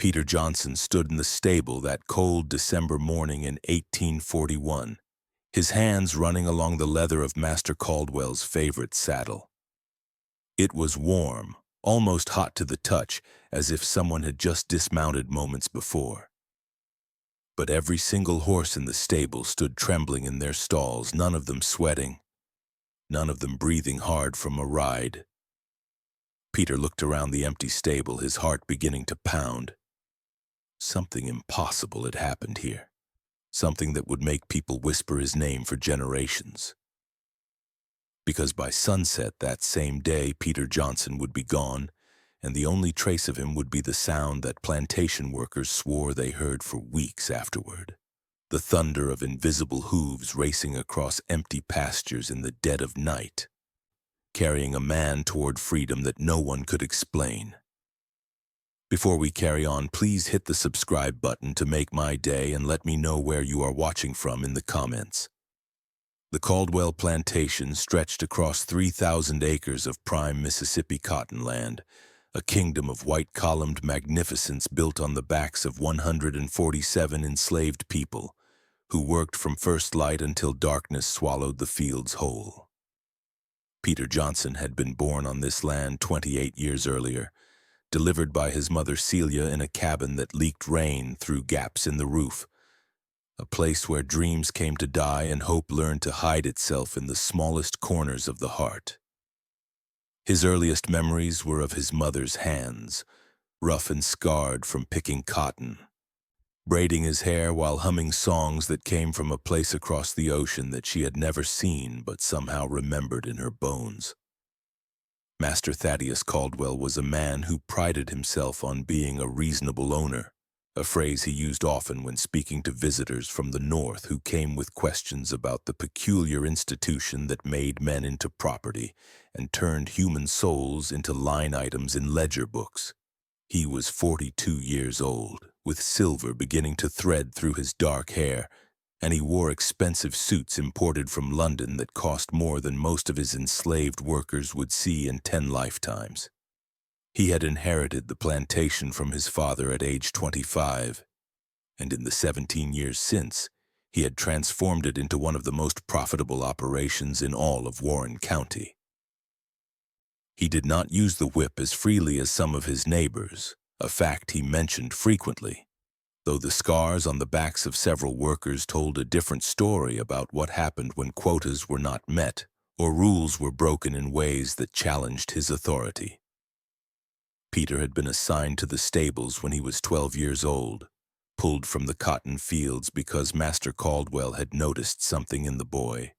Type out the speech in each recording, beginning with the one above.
Peter Johnson stood in the stable that cold December morning in 1841, his hands running along the leather of Master Caldwell's favorite saddle. It was warm, almost hot to the touch, as if someone had just dismounted moments before. But every single horse in the stable stood trembling in their stalls, none of them sweating, none of them breathing hard from a ride. Peter looked around the empty stable, his heart beginning to pound. Something impossible had happened here, something that would make people whisper his name for generations. Because by sunset that same day, Peter Johnson would be gone, and the only trace of him would be the sound that plantation workers swore they heard for weeks afterward. The thunder of invisible hooves racing across empty pastures in the dead of night, carrying a man toward freedom that no one could explain. Before we carry on, please hit the subscribe button to make my day and let me know where you are watching from in the comments. The Caldwell plantation stretched across 3,000 acres of prime Mississippi cotton land, a kingdom of white-columned magnificence built on the backs of 147 enslaved people who worked from first light until darkness swallowed the fields whole. Peter Johnson had been born on this land 28 years earlier, delivered by his mother Celia in a cabin that leaked rain through gaps in the roof, a place where dreams came to die and hope learned to hide itself in the smallest corners of the heart. His earliest memories were of his mother's hands, rough and scarred from picking cotton, braiding his hair while humming songs that came from a place across the ocean that she had never seen but somehow remembered in her bones. Master Thaddeus Caldwell was a man who prided himself on being a reasonable owner, a phrase he used often when speaking to visitors from the North who came with questions about the peculiar institution that made men into property and turned human souls into line items in ledger books. He was 42 years old, with silver beginning to thread through his dark hair, and he wore expensive suits imported from London that cost more than most of his enslaved workers would see in 10 lifetimes. He had inherited the plantation from his father at age 25, and in the 17 years since, he had transformed it into one of the most profitable operations in all of Warren County. He did not use the whip as freely as some of his neighbors, a fact he mentioned frequently, though the scars on the backs of several workers told a different story about what happened when quotas were not met or rules were broken in ways that challenged his authority. Peter had been assigned to the stables when he was 12 years old, pulled from the cotton fields because Master Caldwell had noticed something in the boy,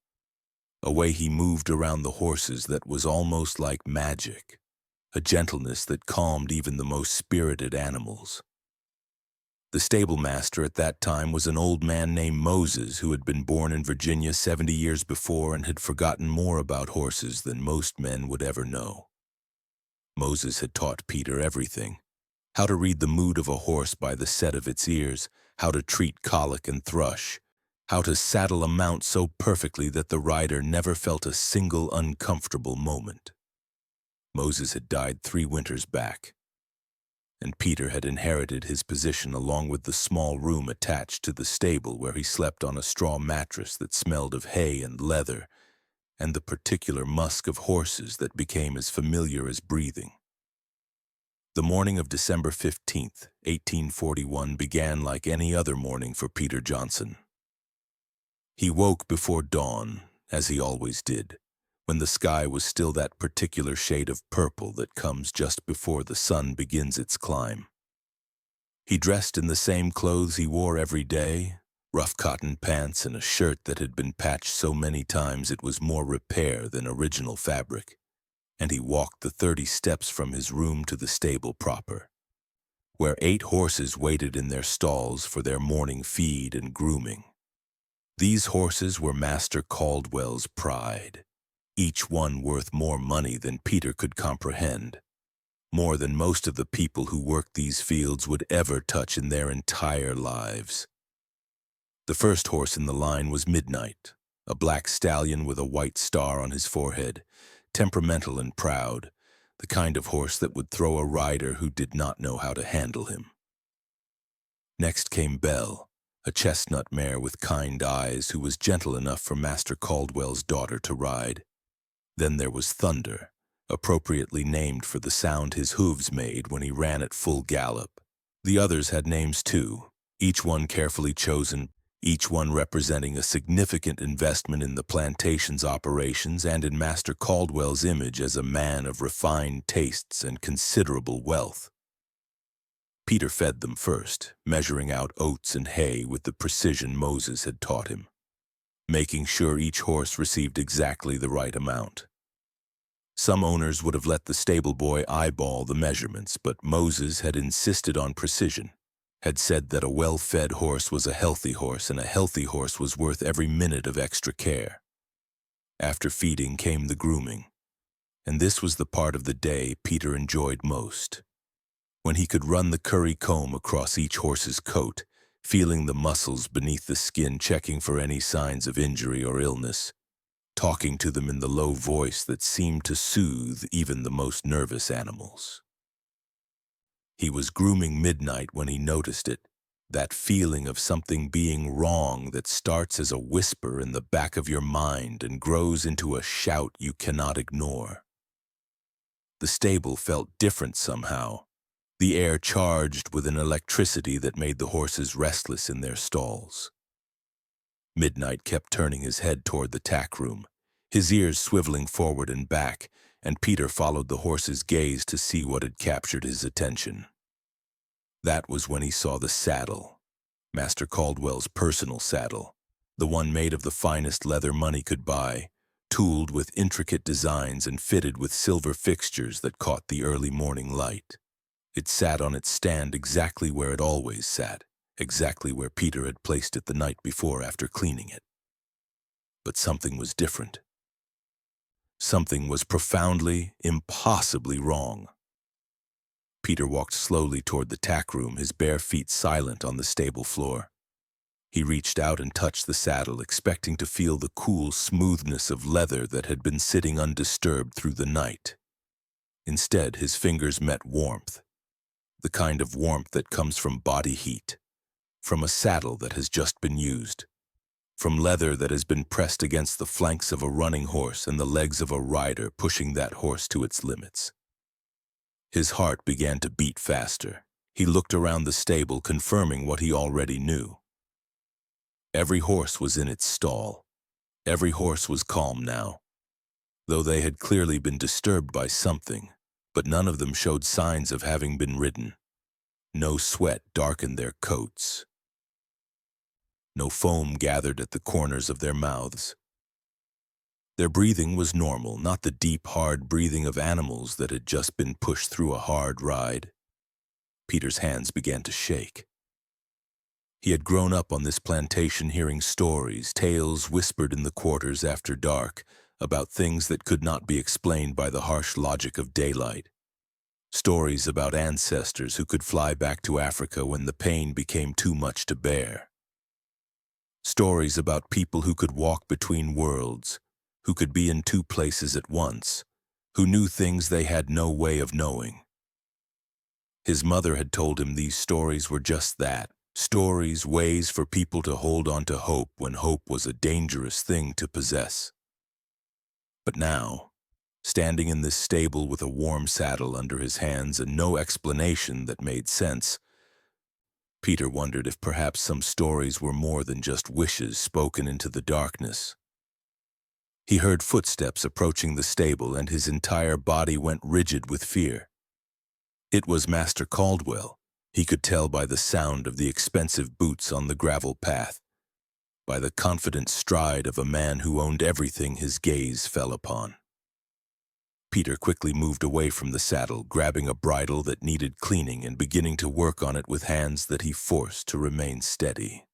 a way he moved around the horses that was almost like magic, a gentleness that calmed even the most spirited animals. The stable master at that time was an old man named Moses who had been born in Virginia 70 years before and had forgotten more about horses than most men would ever know. Moses had taught Peter everything: how to read the mood of a horse by the set of its ears, how to treat colic and thrush, how to saddle a mount so perfectly that the rider never felt a single uncomfortable moment. Moses had died 3 winters back, and Peter had inherited his position along with the small room attached to the stable where he slept on a straw mattress that smelled of hay and leather, and the particular musk of horses that became as familiar as breathing. The morning of December 15th, 1841 began like any other morning for Peter Johnson. He woke before dawn, as he always did, when the sky was still that particular shade of purple that comes just before the sun begins its climb. He dressed in the same clothes he wore every day, rough cotton pants and a shirt that had been patched so many times it was more repair than original fabric, and he walked the 30 steps from his room to the stable proper, where 8 horses waited in their stalls for their morning feed and grooming. These horses were Master Caldwell's pride, each one worth more money than Peter could comprehend, more than most of the people who worked these fields would ever touch in their entire lives. The first horse in the line was Midnight, a black stallion with a white star on his forehead, temperamental and proud, the kind of horse that would throw a rider who did not know how to handle him. Next came Belle, a chestnut mare with kind eyes who was gentle enough for Master Caldwell's daughter to ride. Then there was Thunder, appropriately named for the sound his hooves made when he ran at full gallop. The others had names too, each one carefully chosen, each one representing a significant investment in the plantation's operations and in Master Caldwell's image as a man of refined tastes and considerable wealth. Peter fed them first, measuring out oats and hay with the precision Moses had taught him, making sure each horse received exactly the right amount. Some owners would have let the stable boy eyeball the measurements, but Moses had insisted on precision, had said that a well-fed horse was a healthy horse and a healthy horse was worth every minute of extra care. After feeding came the grooming, and this was the part of the day Peter enjoyed most. When he could run the curry comb across each horse's coat, feeling the muscles beneath the skin checking for any signs of injury or illness, talking to them in the low voice that seemed to soothe even the most nervous animals. He was grooming midnight when he noticed it, that feeling of something being wrong that starts as a whisper in the back of your mind and grows into a shout you cannot ignore. The stable felt different somehow, the air charged with an electricity that made the horses restless in their stalls. Midnight kept turning his head toward the tack room, his ears swiveling forward and back, and Peter followed the horse's gaze to see what had captured his attention. That was when he saw the saddle, Master Caldwell's personal saddle, the one made of the finest leather money could buy, tooled with intricate designs and fitted with silver fixtures that caught the early morning light. It sat on its stand exactly where it always sat, exactly where Peter had placed it the night before after cleaning it. But something was different. Something was profoundly, impossibly wrong. Peter walked slowly toward the tack room, his bare feet silent on the stable floor. He reached out and touched the saddle, expecting to feel the cool smoothness of leather that had been sitting undisturbed through the night. Instead, his fingers met warmth, the kind of warmth that comes from body heat, from a saddle that has just been used, from leather that has been pressed against the flanks of a running horse and the legs of a rider pushing that horse to its limits. His heart began to beat faster. He looked around the stable, confirming what he already knew. Every horse was in its stall. Every horse was calm now, though they had clearly been disturbed by something, but none of them showed signs of having been ridden. No sweat darkened their coats. No foam gathered at the corners of their mouths. Their breathing was normal, not the deep, hard breathing of animals that had just been pushed through a hard ride. Peter's hands began to shake. He had grown up on this plantation hearing stories, tales whispered in the quarters after dark, about things that could not be explained by the harsh logic of daylight. Stories about ancestors who could fly back to Africa when the pain became too much to bear. Stories about people who could walk between worlds, who could be in two places at once, who knew things they had no way of knowing. His mother had told him these stories were just that, stories, ways for people to hold on to hope when hope was a dangerous thing to possess. But now, standing in this stable with a warm saddle under his hands and no explanation that made sense, Peter wondered if perhaps some stories were more than just wishes spoken into the darkness. He heard footsteps approaching the stable and his entire body went rigid with fear. It was Master Caldwell. He could tell by the sound of the expensive boots on the gravel path, by the confident stride of a man who owned everything his gaze fell upon. Peter quickly moved away from the saddle, grabbing a bridle that needed cleaning and beginning to work on it with hands that he forced to remain steady.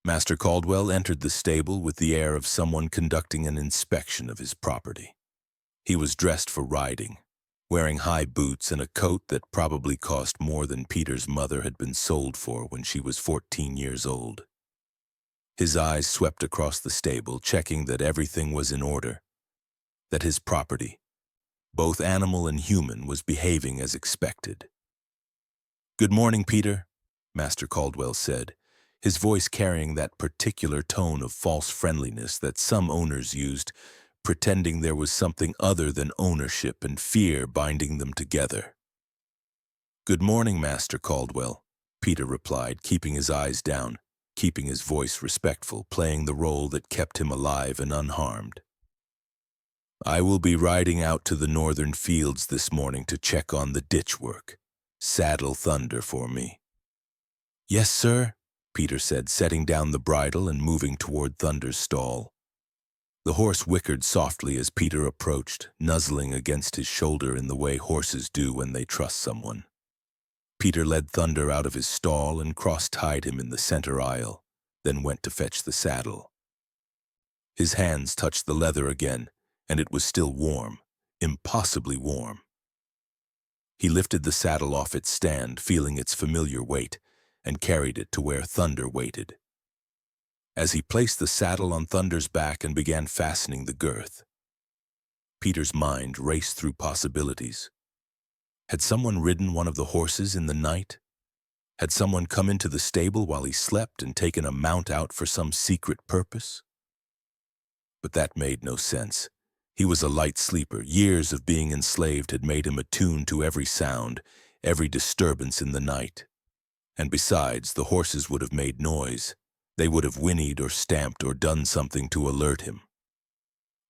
Master Caldwell entered the stable with the air of someone conducting an inspection of his property. He was dressed for riding, wearing high boots and a coat that probably cost more than Peter's mother had been sold for when she was 14 years old. His eyes swept across the stable, checking that everything was in order, that his property, both animal and human, was behaving as expected. "Good morning, Peter," Master Caldwell said, his voice carrying that particular tone of false friendliness that some owners used, pretending there was something other than ownership and fear binding them together. "Good morning, Master Caldwell," Peter replied, keeping his eyes down, keeping his voice respectful, playing the role that kept him alive and unharmed. "I will be riding out to the northern fields this morning to check on the ditch work. Saddle Thunder for me." "Yes, sir," Peter said, setting down the bridle and moving toward Thunder's stall. The horse whickered softly as Peter approached, nuzzling against his shoulder in the way horses do when they trust someone. Peter led Thunder out of his stall and cross-tied him in the center aisle, then went to fetch the saddle. His hands touched the leather again, and it was still warm, impossibly warm. He lifted the saddle off its stand, feeling its familiar weight, and carried it to where Thunder waited. As he placed the saddle on Thunder's back and began fastening the girth, Peter's mind raced through possibilities. Had someone ridden one of the horses in the night? Had someone come into the stable while he slept and taken a mount out for some secret purpose? But that made no sense. He was a light sleeper. Years of being enslaved had made him attuned to every sound, every disturbance in the night. And besides, the horses would have made noise. They would have whinnied or stamped or done something to alert him.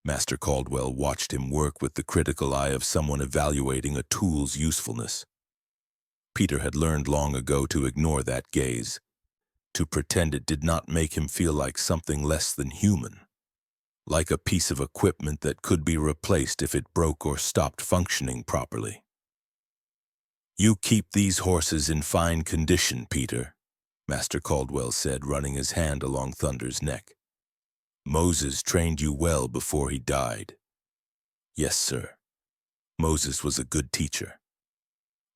Master Caldwell watched him work with the critical eye of someone evaluating a tool's usefulness. Peter had learned long ago to ignore that gaze, to pretend it did not make him feel like something less than human, like a piece of equipment that could be replaced if it broke or stopped functioning properly. "You keep these horses in fine condition, Peter," Master Caldwell said, running his hand along Thunder's neck. "Moses trained you well before he died." "Yes, sir. Moses was a good teacher."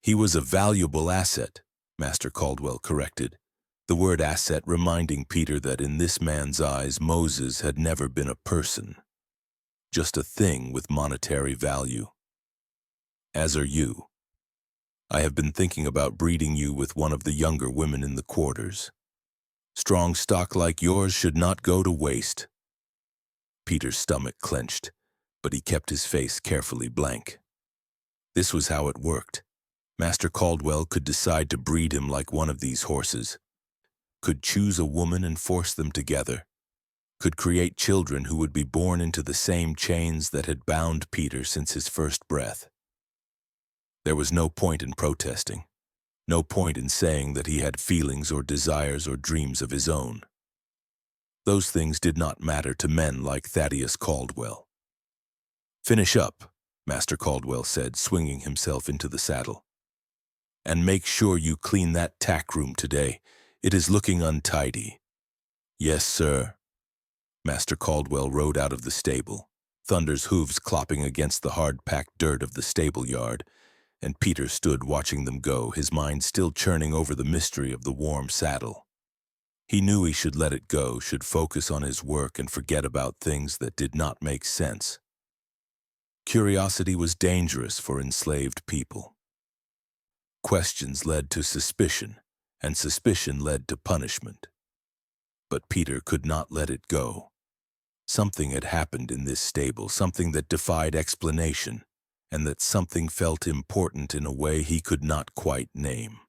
"He was a valuable asset," Master Caldwell corrected, the word asset reminding Peter that in this man's eyes Moses had never been a person, just a thing with monetary value. "As are you. I have been thinking about breeding you with one of the younger women in the quarters. Strong stock like yours should not go to waste." Peter's stomach clenched, but he kept his face carefully blank. This was how it worked. Master Caldwell could decide to breed him like one of these horses, could choose a woman and force them together, could create children who would be born into the same chains that had bound Peter since his first breath. There was no point in protesting, no point in saying that he had feelings or desires or dreams of his own. Those things did not matter to men like Thaddeus Caldwell. "Finish up," Master Caldwell said, swinging himself into the saddle. "And make sure you clean that tack room today. It is looking untidy." "Yes, sir." Master Caldwell rode out of the stable, Thunder's hooves clopping against the hard-packed dirt of the stable yard, and Peter stood watching them go, his mind still churning over the mystery of the warm saddle. He knew he should let it go, should focus on his work and forget about things that did not make sense. Curiosity was dangerous for enslaved people. Questions led to suspicion, and suspicion led to punishment. But Peter could not let it go. Something had happened in this stable, something that defied explanation, and that something felt important in a way he could not quite name.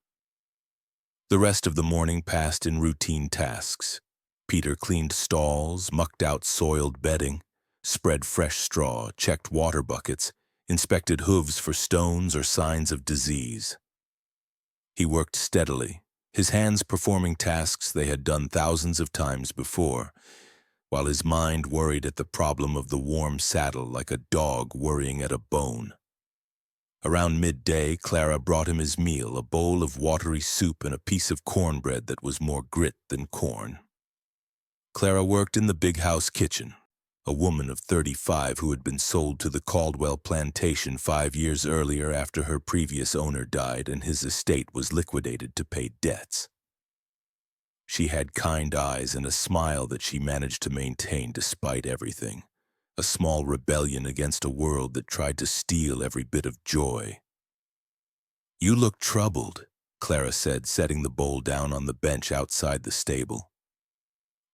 The rest of the morning passed in routine tasks. Peter cleaned stalls, mucked out soiled bedding, spread fresh straw, checked water buckets, inspected hooves for stones or signs of disease. He worked steadily, his hands performing tasks they had done thousands of times before, while his mind worried at the problem of the warm saddle like a dog worrying at a bone. Around midday, Clara brought him his meal, a bowl of watery soup and a piece of cornbread that was more grit than corn. Clara worked in the big house kitchen, a woman of 35 who had been sold to the Caldwell plantation 5 years earlier after her previous owner died and his estate was liquidated to pay debts. She had kind eyes and a smile that she managed to maintain despite everything. A small rebellion against a world that tried to steal every bit of joy. "You look troubled," Clara said, setting the bowl down on the bench outside the stable.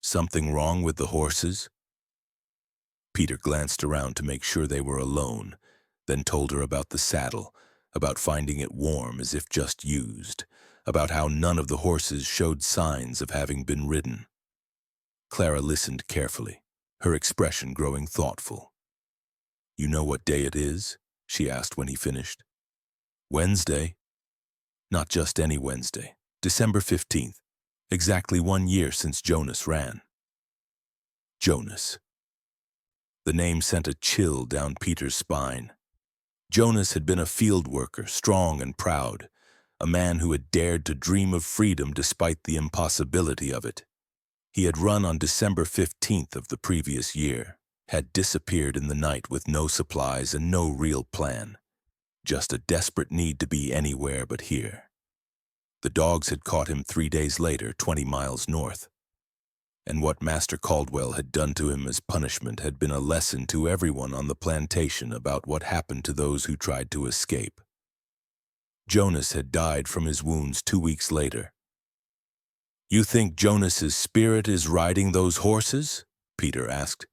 Something wrong with the horses? Peter glanced around to make sure they were alone, then told her about the saddle, about finding it warm as if just used, about how none of the horses showed signs of having been ridden. Clara listened carefully, her expression growing thoughtful. "You know what day it is?" she asked when he finished. "Wednesday." "Not just any Wednesday. December 15th. Exactly 1 year since Jonas ran." Jonas. The name sent a chill down Peter's spine. Jonas had been a field worker, strong and proud, a man who had dared to dream of freedom despite the impossibility of it. He had run on December 15th of the previous year, had disappeared in the night with no supplies and no real plan, just a desperate need to be anywhere but here. The dogs had caught him 3 days later, 20 miles north. And what Master Caldwell had done to him as punishment had been a lesson to everyone on the plantation about what happened to those who tried to escape. Jonas had died from his wounds 2 weeks later. "You think Jonas's spirit is riding those horses?" Peter asked,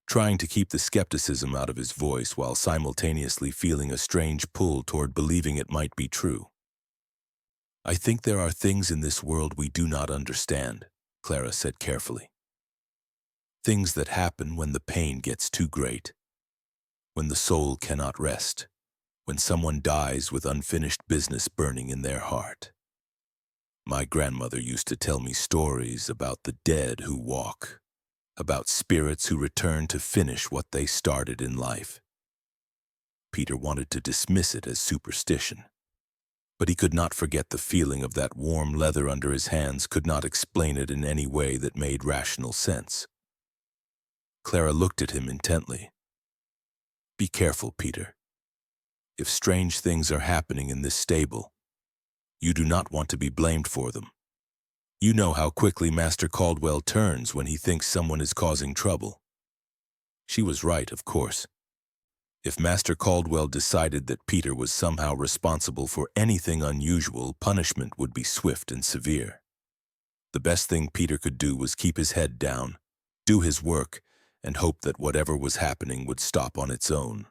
trying to keep the skepticism out of his voice while simultaneously feeling a strange pull toward believing it might be true. "I think there are things in this world we do not understand," Clara said carefully. "Things that happen when the pain gets too great, when the soul cannot rest, when someone dies with unfinished business burning in their heart. My grandmother used to tell me stories about the dead who walk, about spirits who return to finish what they started in life." Peter wanted to dismiss it as superstition, but he could not forget the feeling of that warm leather under his hands, could not explain it in any way that made rational sense. Clara looked at him intently. "Be careful, Peter. If strange things are happening in this stable, you do not want to be blamed for them. You know how quickly Master Caldwell turns when he thinks someone is causing trouble." She was right, of course. If Master Caldwell decided that Peter was somehow responsible for anything unusual, punishment would be swift and severe. The best thing Peter could do was keep his head down, do his work, and hope that whatever was happening would stop on its own.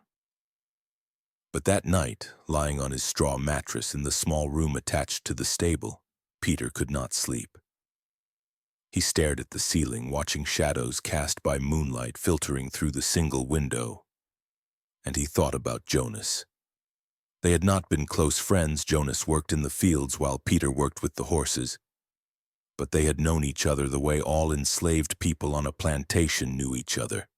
But that night, lying on his straw mattress in the small room attached to the stable, Peter could not sleep. He stared at the ceiling, watching shadows cast by moonlight filtering through the single window. And he thought about Jonas. They had not been close friends. Jonas worked in the fields while Peter worked with the horses. But they had known each other the way all enslaved people on a plantation knew each other,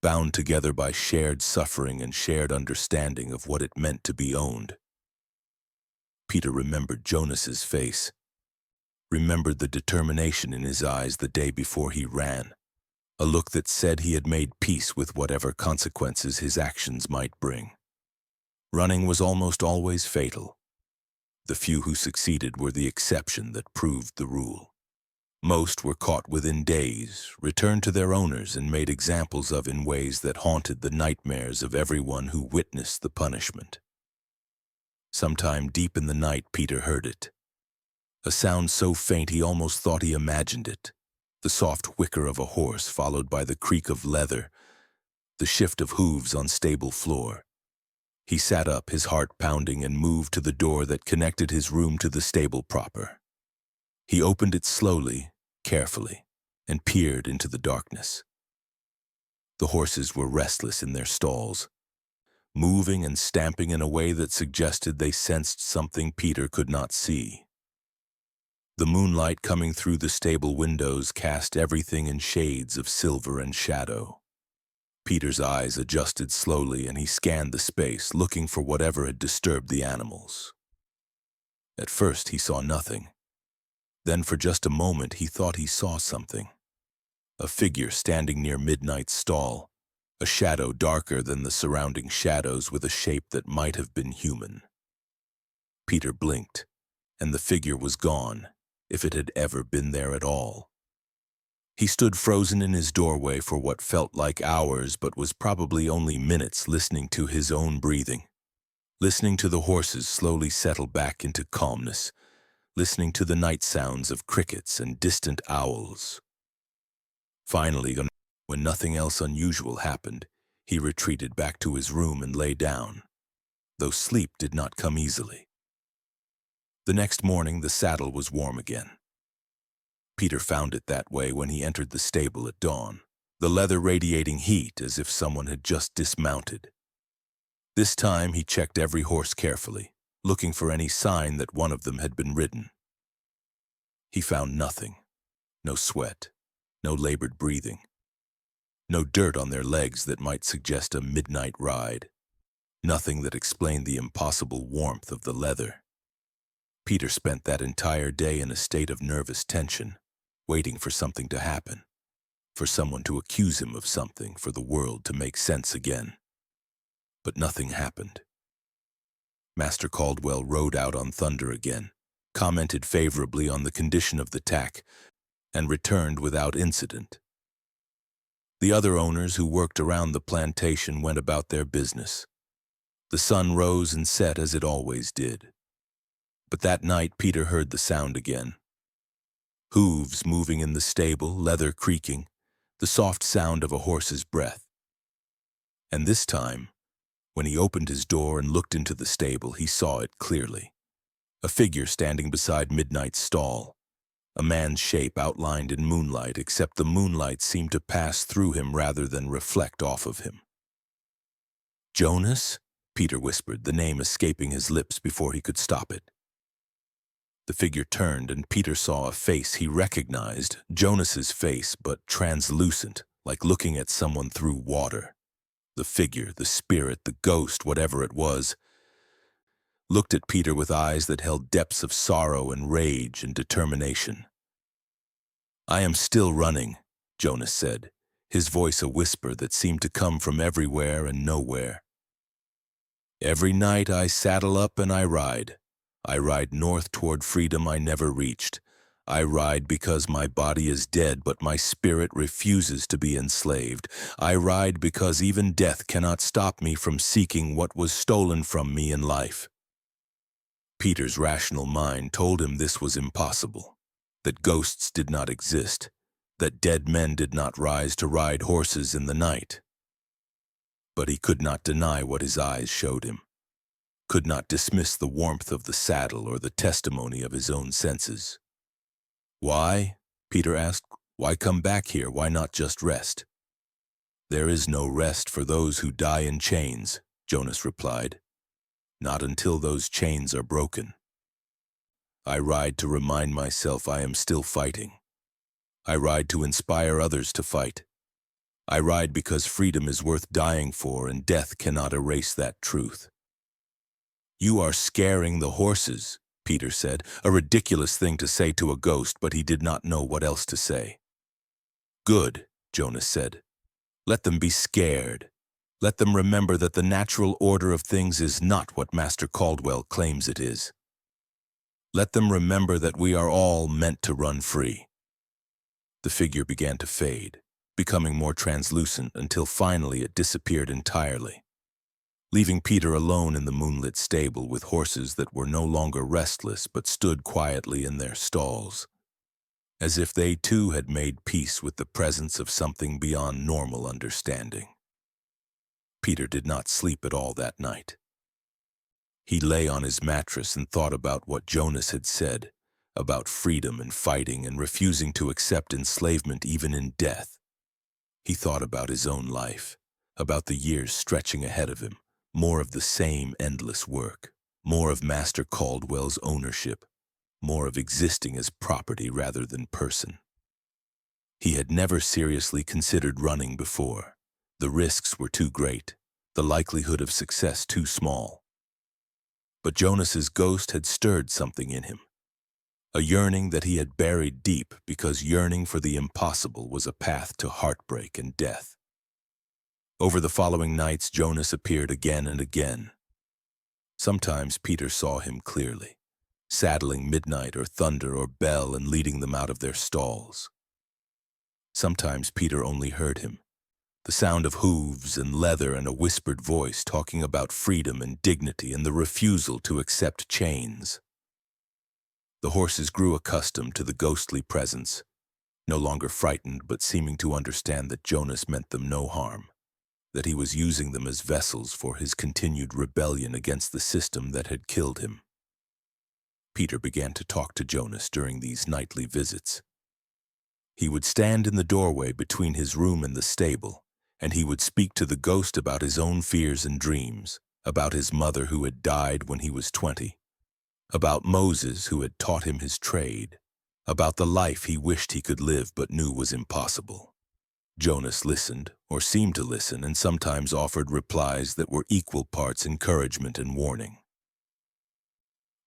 bound together by shared suffering and shared understanding of what it meant to be owned. Peter remembered Jonas's face, remembered the determination in his eyes the day before he ran, a look that said he had made peace with whatever consequences his actions might bring. Running was almost always fatal. The few who succeeded were the exception that proved the rule. Most were caught within days, returned to their owners, and made examples of in ways that haunted the nightmares of everyone who witnessed the punishment. Sometime deep in the night, Peter heard it. A sound so faint he almost thought he imagined it. The soft whicker of a horse, followed by the creak of leather, the shift of hooves on stable floor. He sat up, his heart pounding, and moved to the door that connected his room to the stable proper. He opened it slowly, carefully, and peered into the darkness. The horses were restless in their stalls, moving and stamping in a way that suggested they sensed something Peter could not see. The moonlight coming through the stable windows cast everything in shades of silver and shadow. Peter's eyes adjusted slowly, and he scanned the space, looking for whatever had disturbed the animals. At first he saw nothing. Then for just a moment he thought he saw something. A figure standing near Midnight's stall, a shadow darker than the surrounding shadows with a shape that might have been human. Peter blinked, and the figure was gone, if it had ever been there at all. He stood frozen in his doorway for what felt like hours but was probably only minutes, listening to his own breathing, listening to the horses slowly settle back into calmness, listening to the night sounds of crickets and distant owls. Finally, when nothing else unusual happened, he retreated back to his room and lay down, though sleep did not come easily. The next morning, the saddle was warm again. Peter found it that way when he entered the stable at dawn, the leather radiating heat as if someone had just dismounted. This time he checked every horse carefully, looking for any sign that one of them had been ridden. He found nothing. No sweat, no labored breathing, no dirt on their legs that might suggest a midnight ride, nothing that explained the impossible warmth of the leather. Peter spent that entire day in a state of nervous tension, waiting for something to happen, for someone to accuse him of something, for the world to make sense again. But nothing happened. Master Caldwell rode out on Thunder again, commented favorably on the condition of the tack, and returned without incident. The other owners who worked around the plantation went about their business. The sun rose and set as it always did. But that night Peter heard the sound again. Hooves moving in the stable, leather creaking, the soft sound of a horse's breath. And this time, when he opened his door and looked into the stable, he saw it clearly. A figure standing beside Midnight's stall. A man's shape outlined in moonlight, except the moonlight seemed to pass through him rather than reflect off of him. "Jonas?" Peter whispered, the name escaping his lips before he could stop it. The figure turned, and Peter saw a face he recognized, Jonas's face, but translucent, like looking at someone through water. The figure, the spirit, the ghost, whatever it was, looked at Peter with eyes that held depths of sorrow and rage and determination. "I am still running," Jonas said, his voice a whisper that seemed to come from everywhere and nowhere. "Every night I saddle up and I ride. I ride north toward freedom I never reached. I ride because my body is dead, but my spirit refuses to be enslaved. I ride because even death cannot stop me from seeking what was stolen from me in life." Peter's rational mind told him this was impossible, that ghosts did not exist, that dead men did not rise to ride horses in the night. But he could not deny what his eyes showed him, could not dismiss the warmth of the saddle or the testimony of his own senses. "Why?" Peter asked. "Why come back here? Why not just rest?" "There is no rest for those who die in chains," Jonas replied. "Not until those chains are broken. I ride to remind myself I am still fighting. I ride to inspire others to fight. I ride because freedom is worth dying for, and death cannot erase that truth." "You are scaring the horses," Peter said, a ridiculous thing to say to a ghost, but he did not know what else to say. "Good," Jonas said. "Let them be scared. Let them remember that the natural order of things is not what Master Caldwell claims it is. Let them remember that we are all meant to run free." The figure began to fade, becoming more translucent until finally it disappeared entirely, leaving Peter alone in the moonlit stable with horses that were no longer restless but stood quietly in their stalls, as if they too had made peace with the presence of something beyond normal understanding. Peter did not sleep at all that night. He lay on his mattress and thought about what Jonas had said, about freedom and fighting and refusing to accept enslavement even in death. He thought about his own life, about the years stretching ahead of him, more of the same endless work, more of Master Caldwell's ownership, more of existing as property rather than person. He had never seriously considered running before. The risks were too great, the likelihood of success too small. But Jonas's ghost had stirred something in him, a yearning that he had buried deep because yearning for the impossible was a path to heartbreak and death. Over the following nights, Jonas appeared again and again. Sometimes Peter saw him clearly, saddling Midnight or Thunder or Bell and leading them out of their stalls. Sometimes Peter only heard him, the sound of hooves and leather and a whispered voice talking about freedom and dignity and the refusal to accept chains. The horses grew accustomed to the ghostly presence, no longer frightened but seeming to understand that Jonas meant them no harm, that he was using them as vessels for his continued rebellion against the system that had killed him. Peter began to talk to Jonas during these nightly visits. He would stand in the doorway between his room and the stable, and he would speak to the ghost about his own fears and dreams, about his mother who had died when he was 20, about Moses who had taught him his trade, about the life he wished he could live but knew was impossible. Jonas listened, or seemed to listen, and sometimes offered replies that were equal parts encouragement and warning.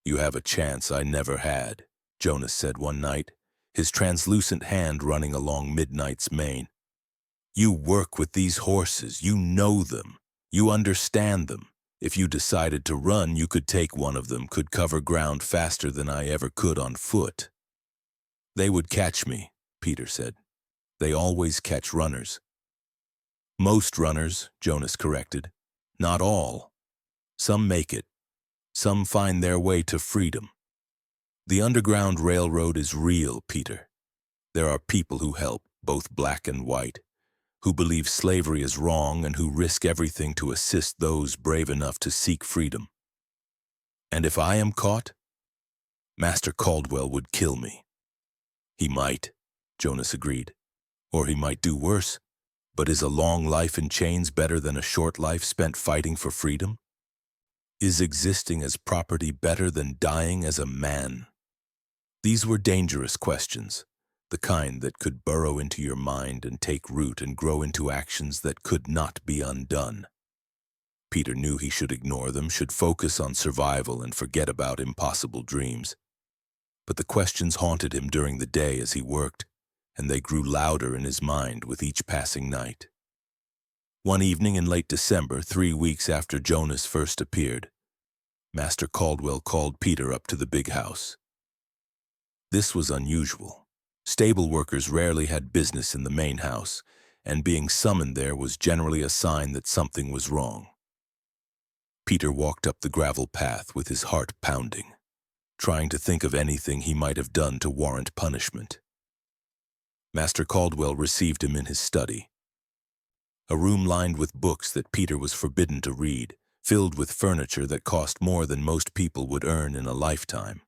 "You have a chance I never had," Jonas said one night, his translucent hand running along Midnight's mane. "You work with these horses, you know them, you understand them. If you decided to run, you could take one of them, could cover ground faster than I ever could on foot." "They would catch me," Peter said. "They always catch runners." "Most runners," Jonas corrected. "Not all. Some make it. Some find their way to freedom. The Underground Railroad is real, Peter. There are people who help, both black and white, who believe slavery is wrong and who risk everything to assist those brave enough to seek freedom. And if I am caught, Master Caldwell would kill me." "He might," Jonas agreed. "Or he might do worse. But is a long life in chains better than a short life spent fighting for freedom? Is existing as property better than dying as a man?" These were dangerous questions, the kind that could burrow into your mind and take root and grow into actions that could not be undone. Peter knew he should ignore them, should focus on survival and forget about impossible dreams. But the questions haunted him during the day as he worked, and they grew louder in his mind with each passing night. One evening in late December, 3 weeks after Jonas first appeared, Master Caldwell called Peter up to the big house. This was unusual. Stable workers rarely had business in the main house, and being summoned there was generally a sign that something was wrong. Peter walked up the gravel path with his heart pounding, trying to think of anything he might have done to warrant punishment. Master Caldwell received him in his study, a room lined with books that Peter was forbidden to read, filled with furniture that cost more than most people would earn in a lifetime.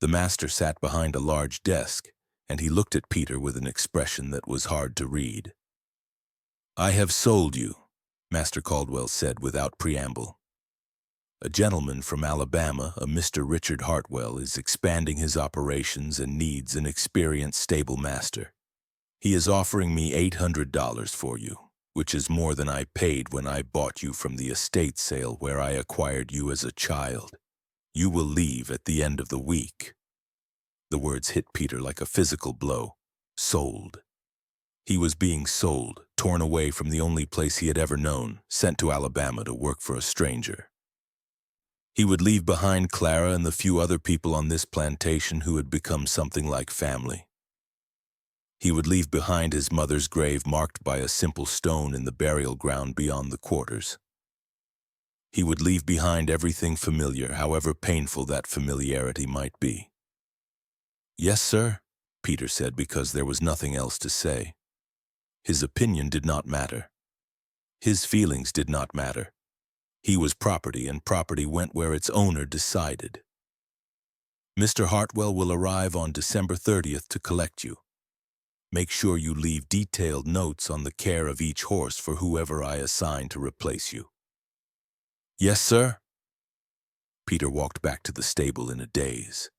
The master sat behind a large desk, and he looked at Peter with an expression that was hard to read. "I have sold you," Master Caldwell said without preamble. "A gentleman from Alabama, a Mr. Richard Hartwell, is expanding his operations and needs an experienced stable master. He is offering me $800 for you, which is more than I paid when I bought you from the estate sale where I acquired you as a child. You will leave at the end of the week." The words hit Peter like a physical blow. Sold. He was being sold, torn away from the only place he had ever known, sent to Alabama to work for a stranger. He would leave behind Clara and the few other people on this plantation who had become something like family. He would leave behind his mother's grave marked by a simple stone in the burial ground beyond the quarters. He would leave behind everything familiar, however painful that familiarity might be. "Yes, sir," Peter said because there was nothing else to say. His opinion did not matter. His feelings did not matter. He was property, and property went where its owner decided. "Mr. Hartwell will arrive on December 30th to collect you. Make sure you leave detailed notes on the care of each horse for whoever I assign to replace you." "Yes, sir." Peter walked back to the stable in a daze.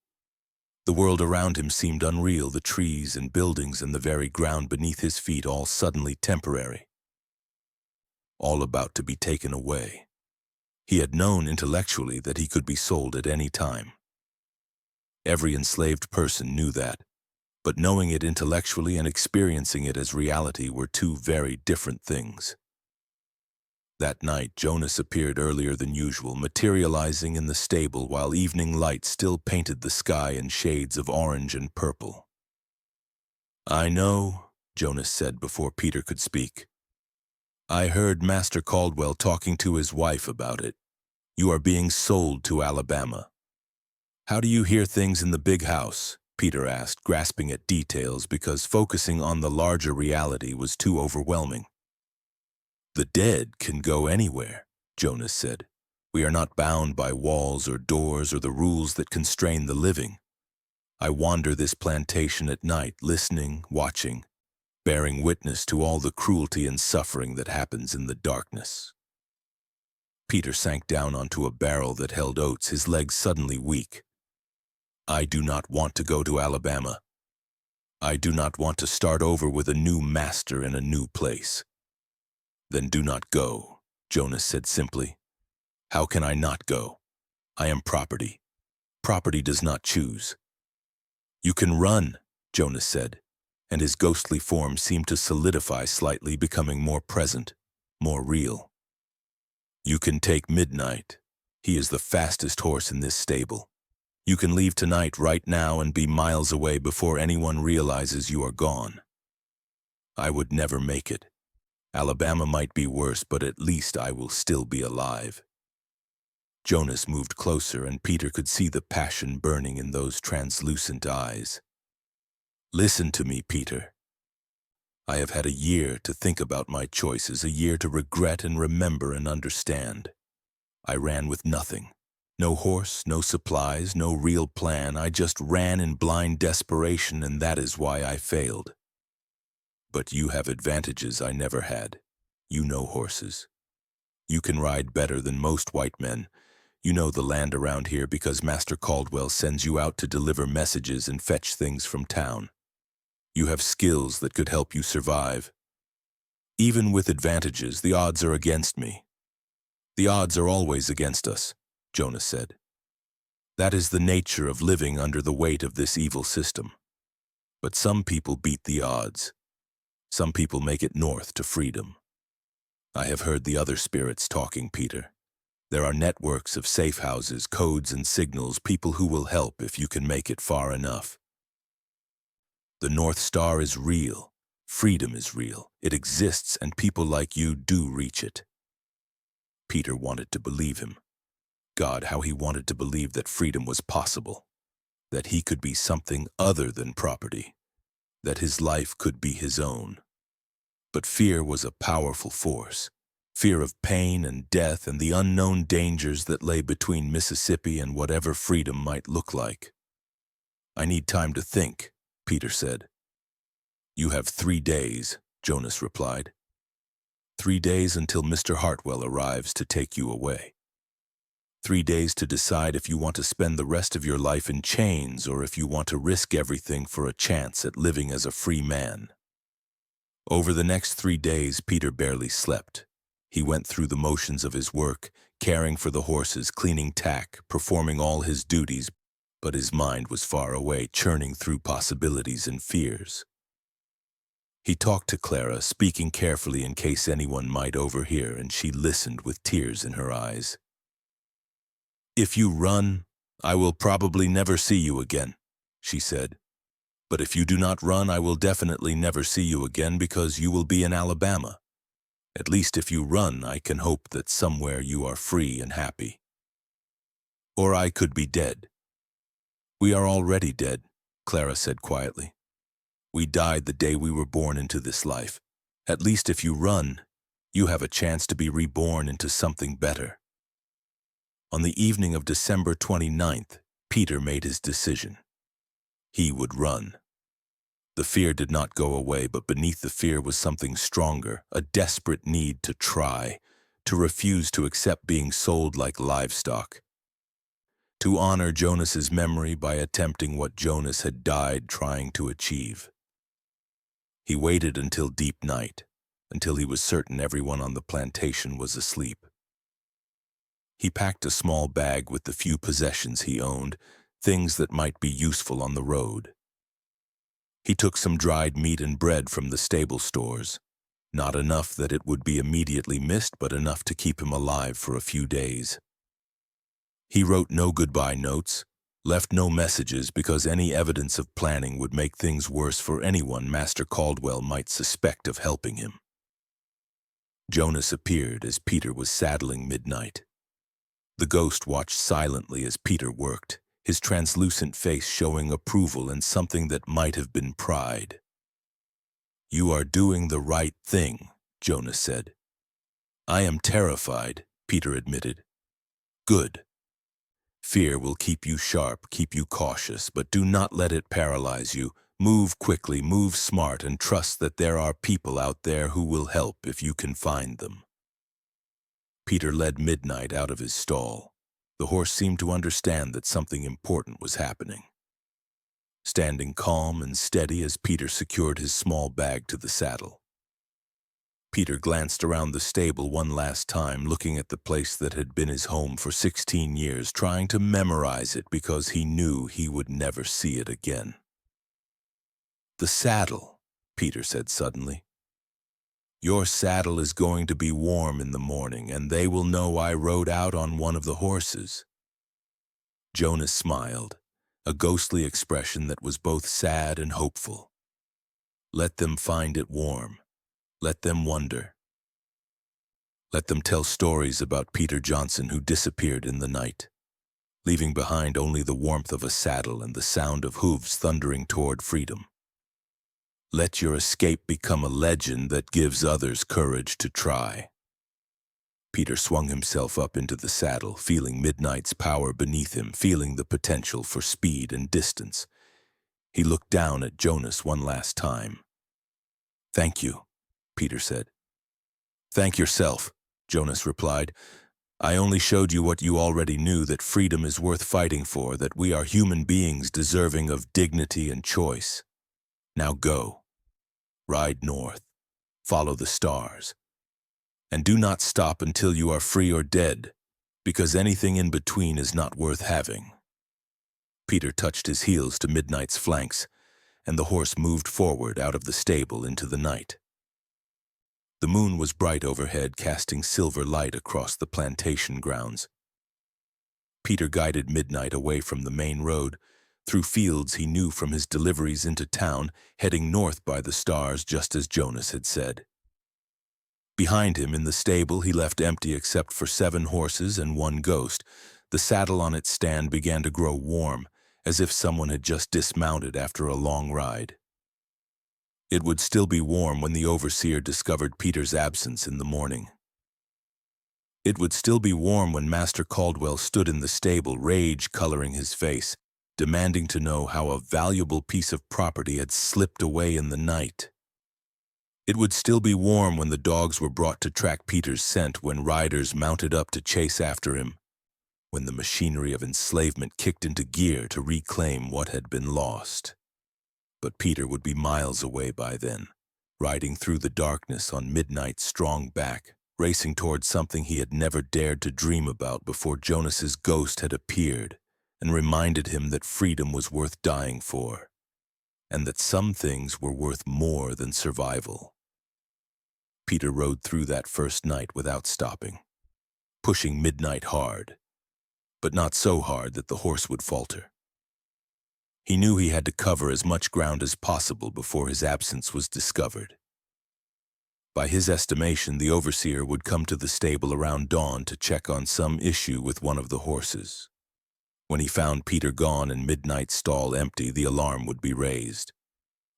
The world around him seemed unreal, the trees and buildings and the very ground beneath his feet all suddenly temporary. All about to be taken away. He had known intellectually that he could be sold at any time. Every enslaved person knew that. But knowing it intellectually and experiencing it as reality were two very different things. That night, Jonas appeared earlier than usual, materializing in the stable while evening light still painted the sky in shades of orange and purple. "I know," Jonas said before Peter could speak. "I heard Master Caldwell talking to his wife about it. You are being sold to Alabama." "How do you hear things in the big house?" Peter asked, grasping at details because focusing on the larger reality was too overwhelming. "The dead can go anywhere," Jonas said. "We are not bound by walls or doors or the rules that constrain the living. I wander this plantation at night, listening, watching, bearing witness to all the cruelty and suffering that happens in the darkness." Peter sank down onto a barrel that held oats, his legs suddenly weak. "I do not want to go to Alabama. I do not want to start over with a new master in a new place." "Then do not go," Jonas said simply. "How can I not go? I am property. Property does not choose." "You can run," Jonas said, and his ghostly form seemed to solidify slightly, becoming more present, more real. "You can take Midnight. He is the fastest horse in this stable. You can leave tonight right now and be miles away before anyone realizes you are gone." "I would never make it. Alabama might be worse, but at least I will still be alive." Jonas moved closer, and Peter could see the passion burning in those translucent eyes. "Listen to me, Peter. I have had a year to think about my choices, a year to regret and remember and understand. I ran with nothing. No horse, no supplies, no real plan. I just ran in blind desperation, and that is why I failed. But you have advantages I never had. You know horses. You can ride better than most white men. You know the land around here because Master Caldwell sends you out to deliver messages and fetch things from town. You have skills that could help you survive. Even with advantages, the odds are against me." "The odds are always against us," Jonas said. "That is the nature of living under the weight of this evil system. But some people beat the odds. Some people make it north to freedom. I have heard the other spirits talking, Peter. There are networks of safe houses, codes and signals, people who will help if you can make it far enough. The North Star is real. Freedom is real. It exists, and people like you do reach it." Peter wanted to believe him. God, how he wanted to believe that freedom was possible, that he could be something other than property, that his life could be his own. But fear was a powerful force. Fear of pain and death and the unknown dangers that lay between Mississippi and whatever freedom might look like. "I need time to think," Peter said. "You have 3 days," Jonas replied. 3 days until Mr. Hartwell arrives to take you away. 3 days to decide if you want to spend the rest of your life in chains or if you want to risk everything for a chance at living as a free man. Over the next 3 days, Peter barely slept. He went through the motions of his work, caring for the horses, cleaning tack, performing all his duties, but his mind was far away, churning through possibilities and fears. He talked to Clara, speaking carefully in case anyone might overhear, and she listened with tears in her eyes. "If you run, I will probably never see you again," she said. "But if you do not run, I will definitely never see you again because you will be in Alabama. At least if you run, I can hope that somewhere you are free and happy. Or I could be dead." "We are already dead," Clara said quietly. "We died the day we were born into this life. At least if you run, you have a chance to be reborn into something better." On the evening of December 29th, Peter made his decision. He would run. The fear did not go away, but beneath the fear was something stronger, a desperate need to try, to refuse to accept being sold like livestock, to honor Jonas's memory by attempting what Jonas had died trying to achieve. He waited until deep night, until he was certain everyone on the plantation was asleep. He packed a small bag with the few possessions he owned, things that might be useful on the road. He took some dried meat and bread from the stable stores, not enough that it would be immediately missed, but enough to keep him alive for a few days. He wrote no goodbye notes, left no messages because any evidence of planning would make things worse for anyone Master Caldwell might suspect of helping him. Jonas appeared as Peter was saddling Midnight. The ghost watched silently as Peter worked, his translucent face showing approval and something that might have been pride. "You are doing the right thing," Jonas said. "I am terrified," Peter admitted. "Good. Fear will keep you sharp, keep you cautious, but do not let it paralyze you. Move quickly, move smart, and trust that there are people out there who will help if you can find them." Peter led Midnight out of his stall. The horse seemed to understand that something important was happening. Standing calm and steady as Peter secured his small bag to the saddle. Peter glanced around the stable one last time, looking at the place that had been his home for 16 years, trying to memorize it because he knew he would never see it again. "The saddle," Peter said suddenly. "Your saddle is going to be warm in the morning, and they will know I rode out on one of the horses." Jonas smiled, a ghostly expression that was both sad and hopeful. Let them find it warm. Let them wonder. Let them tell stories about Peter Johnson who disappeared in the night, leaving behind only the warmth of a saddle and the sound of hooves thundering toward freedom. Let your escape become a legend that gives others courage to try. Peter swung himself up into the saddle, feeling Midnight's power beneath him, feeling the potential for speed and distance. He looked down at Jonas one last time. "Thank you," Peter said. "Thank yourself," Jonas replied. "I only showed you what you already knew, that freedom is worth fighting for, that we are human beings deserving of dignity and choice. Now go. Ride north. Follow the stars. And do not stop until you are free or dead, because anything in between is not worth having." Peter touched his heels to Midnight's flanks, and the horse moved forward out of the stable into the night. The moon was bright overhead, casting silver light across the plantation grounds. Peter guided Midnight away from the main road, through fields he knew from his deliveries into town, heading north by the stars just as Jonas had said. Behind him in the stable he left empty except for 7 horses and 1 ghost. The saddle on its stand began to grow warm, as if someone had just dismounted after a long ride. It would still be warm when the overseer discovered Peter's absence in the morning. It would still be warm when Master Caldwell stood in the stable, rage coloring his face, demanding to know how a valuable piece of property had slipped away in the night. It would still be warm when the dogs were brought to track Peter's scent, when riders mounted up to chase after him, when the machinery of enslavement kicked into gear to reclaim what had been lost. But Peter would be miles away by then, riding through the darkness on Midnight's strong back, racing towards something he had never dared to dream about before Jonas's ghost had appeared and reminded him that freedom was worth dying for, and that some things were worth more than survival. Peter rode through that first night without stopping, pushing Midnight hard, but not so hard that the horse would falter. He knew he had to cover as much ground as possible before his absence was discovered. By his estimation, the overseer would come to the stable around dawn to check on some issue with one of the horses. When he found Peter gone and Midnight's stall empty, the alarm would be raised.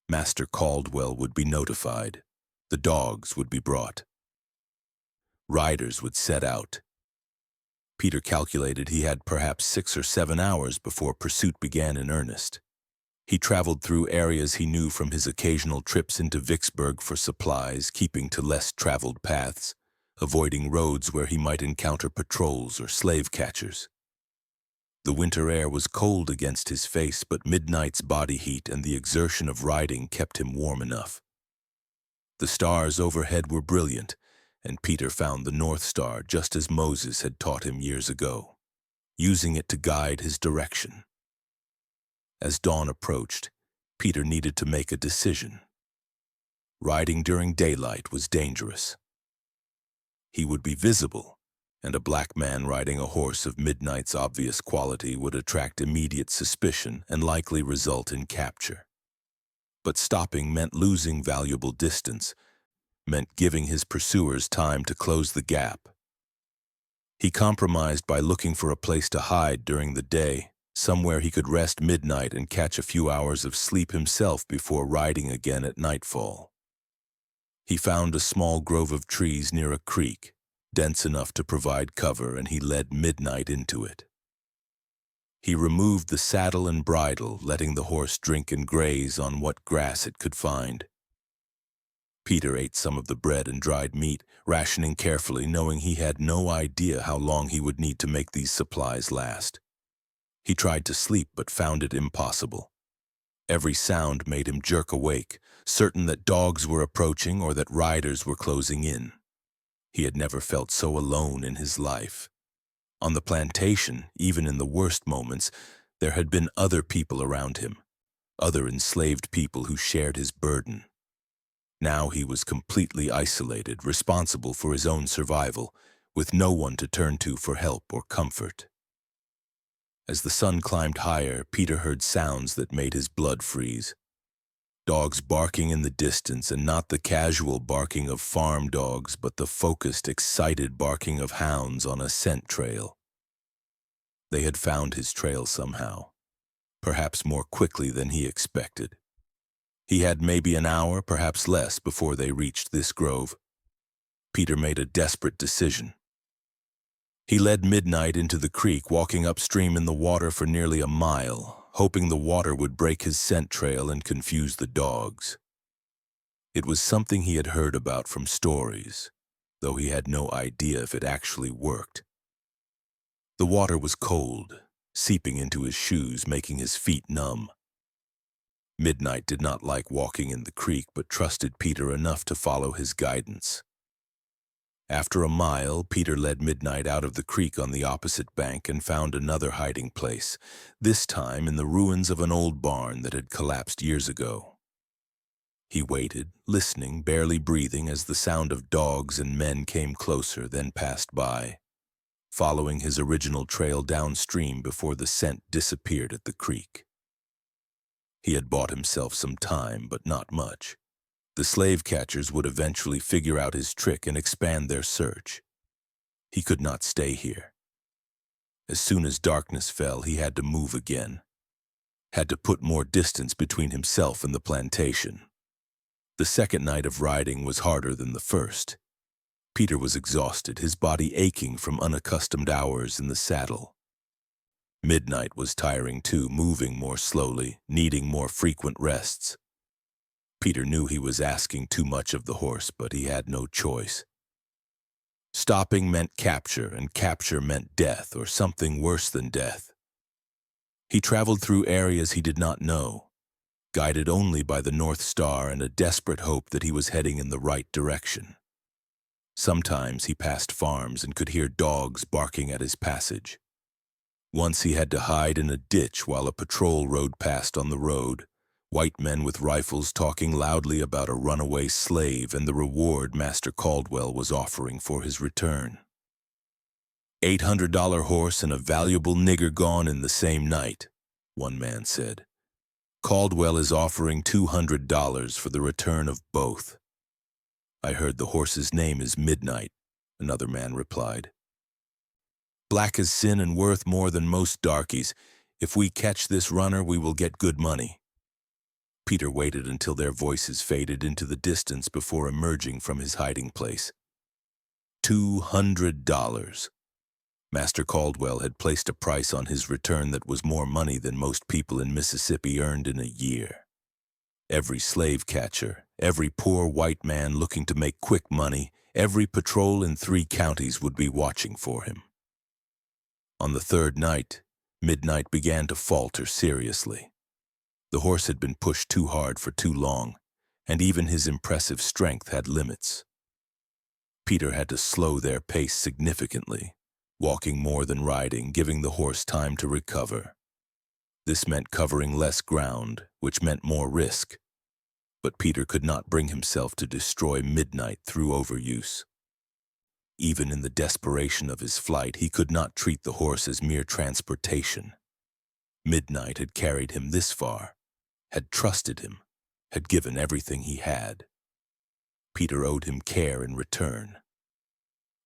Master Caldwell would be notified. The dogs would be brought. Riders would set out. Peter calculated he had perhaps 6 or 7 hours before pursuit began in earnest. He traveled through areas he knew from his occasional trips into Vicksburg for supplies, keeping to less traveled paths, avoiding roads where he might encounter patrols or slave catchers. The winter air was cold against his face, but Midnight's body heat and the exertion of riding kept him warm enough. The stars overhead were brilliant, and Peter found the North Star just as Moses had taught him years ago, using it to guide his direction. As dawn approached, Peter needed to make a decision. Riding during daylight was dangerous. He would be visible, and a black man riding a horse of Midnight's obvious quality would attract immediate suspicion and likely result in capture. But stopping meant losing valuable distance, meant giving his pursuers time to close the gap. He compromised by looking for a place to hide during the day, somewhere he could rest midnight and catch a few hours of sleep himself before riding again at nightfall. He found a small grove of trees near a creek, dense enough to provide cover, and he led Midnight into it. He removed the saddle and bridle, letting the horse drink and graze on what grass it could find. Peter ate some of the bread and dried meat, rationing carefully, knowing he had no idea how long he would need to make these supplies last. He tried to sleep but found it impossible. Every sound made him jerk awake, certain that dogs were approaching or that riders were closing in. He had never felt so alone in his life. On the plantation, even in the worst moments, there had been other people around him, other enslaved people who shared his burden. Now he was completely isolated, responsible for his own survival, with no one to turn to for help or comfort. As the sun climbed higher, Peter heard sounds that made his blood freeze. Dogs barking in the distance, and not the casual barking of farm dogs, but the focused, excited barking of hounds on a scent trail. They had found his trail somehow, perhaps more quickly than he expected. He had maybe an hour, perhaps less, before they reached this grove. Peter made a desperate decision. He led Midnight into the creek, walking upstream in the water for nearly a mile, hoping the water would break his scent trail and confuse the dogs. It was something he had heard about from stories, though he had no idea if it actually worked. The water was cold, seeping into his shoes, making his feet numb. Midnight did not like walking in the creek, but trusted Peter enough to follow his guidance. After a mile, Peter led Midnight out of the creek on the opposite bank and found another hiding place, this time in the ruins of an old barn that had collapsed years ago. He waited, listening, barely breathing, as the sound of dogs and men came closer, then passed by, following his original trail downstream before the scent disappeared at the creek. He had bought himself some time, but not much. The slave catchers would eventually figure out his trick and expand their search. He could not stay here. As soon as darkness fell, he had to move again. Had to put more distance between himself and the plantation. The second night of riding was harder than the first. Peter was exhausted, his body aching from unaccustomed hours in the saddle. Midnight was tiring too, moving more slowly, needing more frequent rests. Peter knew he was asking too much of the horse, but he had no choice. Stopping meant capture, and capture meant death, or something worse than death. He traveled through areas he did not know, guided only by the North Star and a desperate hope that he was heading in the right direction. Sometimes he passed farms and could hear dogs barking at his passage. Once he had to hide in a ditch while a patrol rode past on the road, white men with rifles talking loudly about a runaway slave and the reward Master Caldwell was offering for his return. $800 horse and a valuable nigger gone in the same night, one man said. Caldwell is offering $200 for the return of both. I heard the horse's name is Midnight, another man replied. Black as sin and worth more than most darkies. If we catch this runner, we will get good money. Peter waited until their voices faded into the distance before emerging from his hiding place. $200. Master Caldwell had placed a price on his return that was more money than most people in Mississippi earned in a year. Every slave catcher, every poor white man looking to make quick money, every patrol in 3 counties would be watching for him. On the third night, Midnight began to falter seriously. The horse had been pushed too hard for too long, and even his impressive strength had limits. Peter had to slow their pace significantly, walking more than riding, giving the horse time to recover. This meant covering less ground, which meant more risk. But Peter could not bring himself to destroy Midnight through overuse. Even in the desperation of his flight, he could not treat the horse as mere transportation. Midnight had carried him this far, had trusted him, had given everything he had. Peter owed him care in return.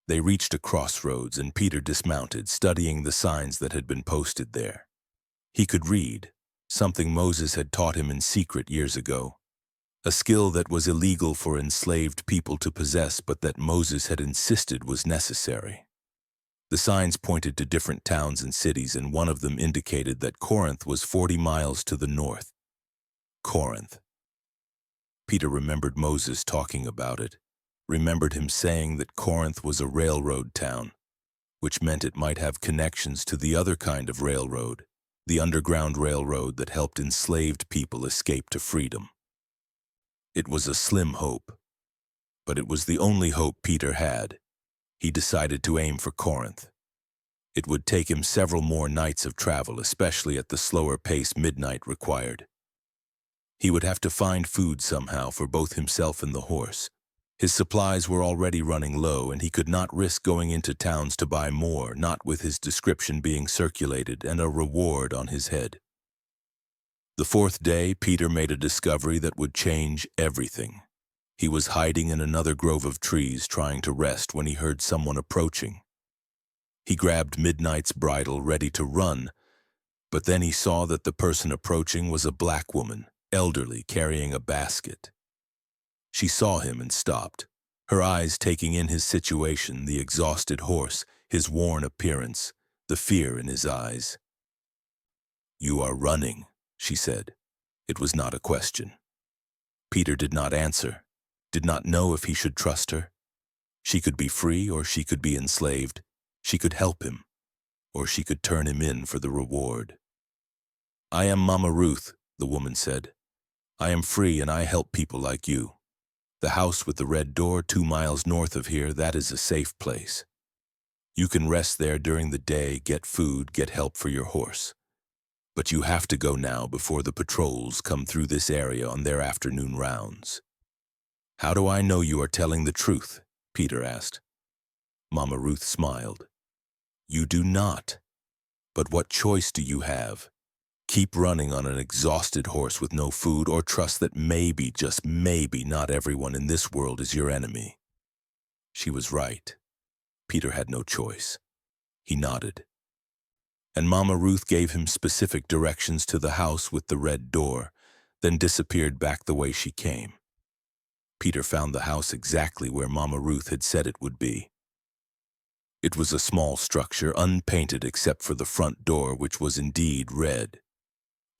They reached a crossroads and Peter dismounted, studying the signs that had been posted there. He could read, something Moses had taught him in secret years ago, a skill that was illegal for enslaved people to possess but that Moses had insisted was necessary. The signs pointed to different towns and cities, and one of them indicated that Corinth was 40 miles to the north. Corinth. Peter remembered Moses talking about it, remembered him saying that Corinth was a railroad town, which meant it might have connections to the other kind of railroad, the underground railroad that helped enslaved people escape to freedom. It was a slim hope, but it was the only hope Peter had. He decided to aim for Corinth. It would take him several more nights of travel, especially at the slower pace midnight required. He would have to find food somehow for both himself and the horse. His supplies were already running low, and he could not risk going into towns to buy more, not with his description being circulated and a reward on his head. The fourth day, Peter made a discovery that would change everything. He was hiding in another grove of trees, trying to rest, when he heard someone approaching. He grabbed Midnight's bridle, ready to run, but then he saw that the person approaching was a black woman, elderly, carrying a basket. She saw him and stopped, her eyes taking in his situation, the exhausted horse, his worn appearance, the fear in his eyes. "You are running," she said. It was not a question. Peter did not answer, did not know if he should trust her. She could be free or she could be enslaved. She could help him, or she could turn him in for the reward. "I am Mama Ruth," the woman said. "I am free and I help people like you. The house with the red door 2 miles north of here, that is a safe place. You can rest there during the day, get food, get help for your horse. But you have to go now before the patrols come through this area on their afternoon rounds." "How do I know you are telling the truth?" Peter asked. Mama Ruth smiled. "You do not. But what choice do you have? Keep running on an exhausted horse with no food, or trust that maybe, just maybe, not everyone in this world is your enemy?" She was right. Peter had no choice. He nodded. And Mama Ruth gave him specific directions to the house with the red door, then disappeared back the way she came. Peter found the house exactly where Mama Ruth had said it would be. It was a small structure, unpainted except for the front door, which was indeed red.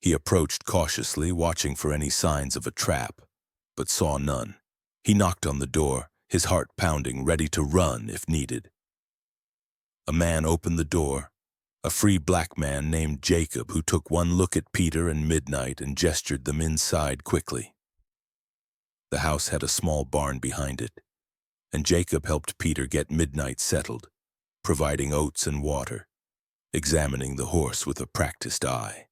He approached cautiously, watching for any signs of a trap, but saw none. He knocked on the door, his heart pounding, ready to run if needed. A man opened the door, a free black man named Jacob, who took one look at Peter and Midnight and gestured them inside quickly. The house had a small barn behind it, and Jacob helped Peter get Midnight settled, providing oats and water, examining the horse with a practiced eye.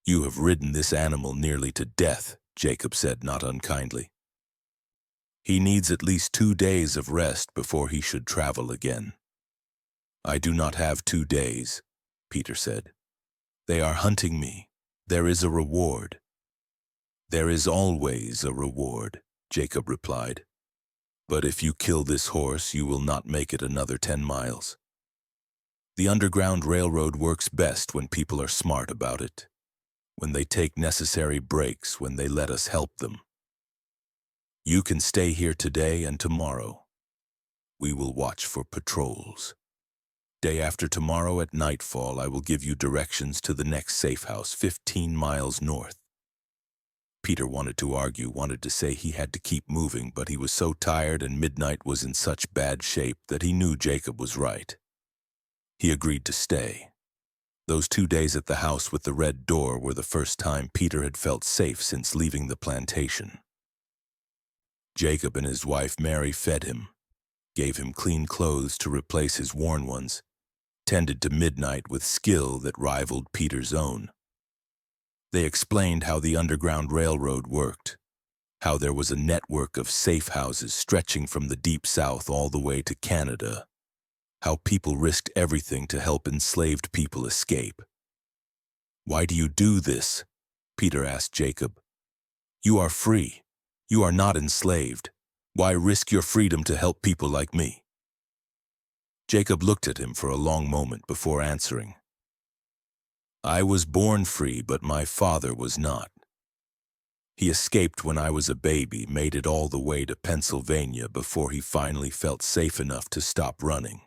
"You have ridden this animal nearly to death," Jacob said, not unkindly. "He needs at least 2 days of rest before he should travel again." "I do not have 2 days," Peter said. "They are hunting me. There is a reward." "There is always a reward," Jacob replied. "But if you kill this horse, you will not make it another 10 miles. The Underground Railroad works best when people are smart about it, when they take necessary breaks, when they let us help them. You can stay here today and tomorrow. We will watch for patrols. Day after tomorrow at nightfall, I will give you directions to the next safe house, 15 miles north." Peter wanted to argue, wanted to say he had to keep moving, but he was so tired and Midnight was in such bad shape that he knew Jacob was right. He agreed to stay. Those 2 days at the house with the red door were the first time Peter had felt safe since leaving the plantation. Jacob and his wife Mary fed him, gave him clean clothes to replace his worn ones, tended to Midnight with skill that rivaled Peter's own. They explained how the Underground Railroad worked, how there was a network of safe houses stretching from the Deep South all the way to Canada, how people risked everything to help enslaved people escape. "Why do you do this?" Peter asked Jacob. "You are free. You are not enslaved. Why risk your freedom to help people like me?" Jacob looked at him for a long moment before answering. I was born free, but my father was not. He escaped when I was a baby, made it all the way to Pennsylvania before he finally felt safe enough to stop running.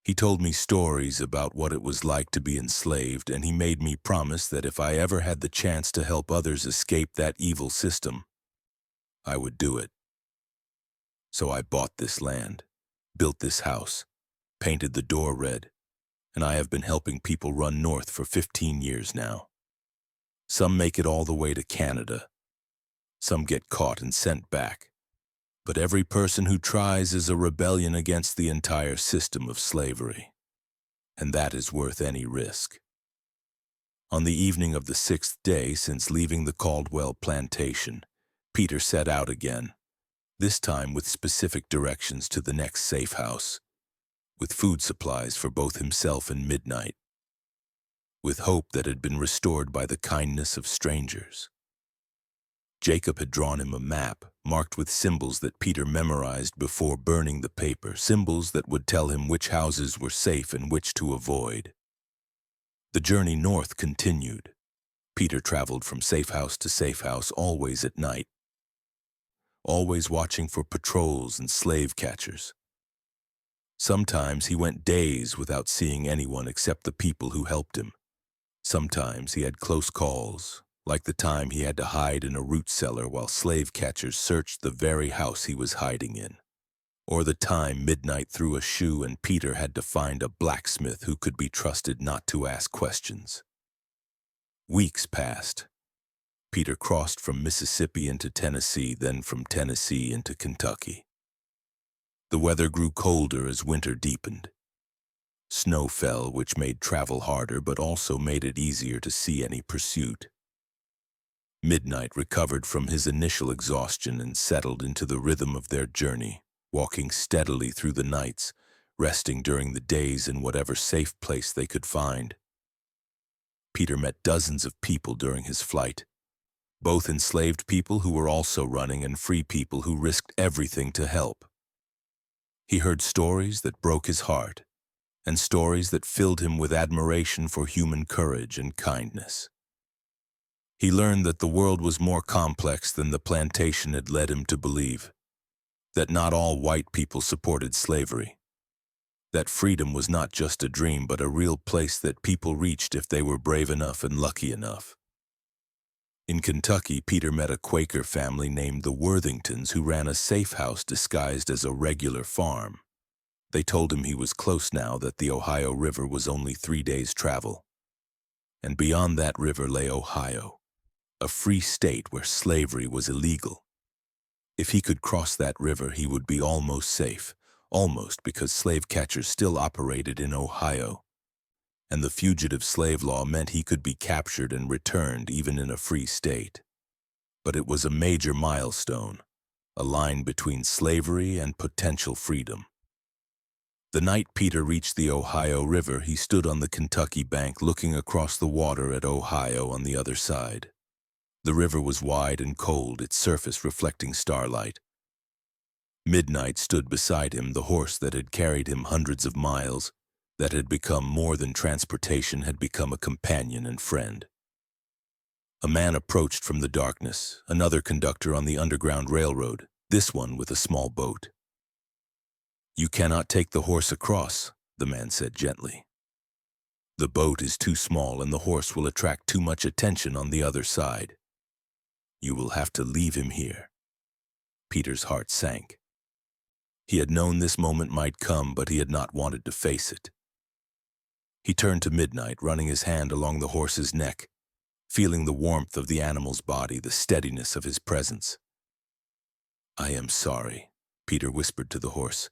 He told me stories about what it was like to be enslaved, and he made me promise that if I ever had the chance to help others escape that evil system, I would do it. So I bought this land, built this house, painted the door red, and I have been helping people run north for 15 years now. Some make it all the way to Canada. Some get caught and sent back. But every person who tries is a rebellion against the entire system of slavery. And that is worth any risk. On the evening of the 6th day since leaving the Caldwell plantation, Peter set out again, this time with specific directions to the next safe house, with food supplies for both himself and Midnight, with hope that had been restored by the kindness of strangers. Jacob had drawn him a map, marked with symbols that Peter memorized before burning the paper, symbols that would tell him which houses were safe and which to avoid. The journey north continued. Peter traveled from safe house to safe house, always at night, always watching for patrols and slave catchers. Sometimes he went days without seeing anyone except the people who helped him. Sometimes he had close calls, like the time he had to hide in a root cellar while slave catchers searched the very house he was hiding in. Or the time Midnight threw a shoe and Peter had to find a blacksmith who could be trusted not to ask questions. Weeks passed. Peter crossed from Mississippi into Tennessee, then from Tennessee into Kentucky. The weather grew colder as winter deepened. Snow fell, which made travel harder, but also made it easier to see any pursuit. Midnight recovered from his initial exhaustion and settled into the rhythm of their journey, walking steadily through the nights, resting during the days in whatever safe place they could find. Peter met dozens of people during his flight, both enslaved people who were also running and free people who risked everything to help. He heard stories that broke his heart, and stories that filled him with admiration for human courage and kindness. He learned that the world was more complex than the plantation had led him to believe, that not all white people supported slavery, that freedom was not just a dream but a real place that people reached if they were brave enough and lucky enough. In Kentucky, Peter met a Quaker family named the Worthingtons who ran a safe house disguised as a regular farm. They told him he was close now, that the Ohio River was only 3 days' travel. And beyond that river lay Ohio, a free state where slavery was illegal. If he could cross that river, he would be almost safe, almost, because slave catchers still operated in Ohio. And the fugitive slave law meant he could be captured and returned even in a free state. But it was a major milestone, a line between slavery and potential freedom. The night Peter reached the Ohio River, he stood on the Kentucky bank looking across the water at Ohio on the other side. The river was wide and cold, its surface reflecting starlight. Midnight stood beside him, the horse that had carried him hundreds of miles, that had become more than transportation, had become a companion and friend. A man approached from the darkness, another conductor on the Underground Railroad, this one with a small boat. "You cannot take the horse across," the man said gently. "The boat is too small and the horse will attract too much attention on the other side. You will have to leave him here." Peter's heart sank. He had known this moment might come, but he had not wanted to face it. He turned to Midnight, running his hand along the horse's neck, feeling the warmth of the animal's body, the steadiness of his presence. "I am sorry," Peter whispered to the horse.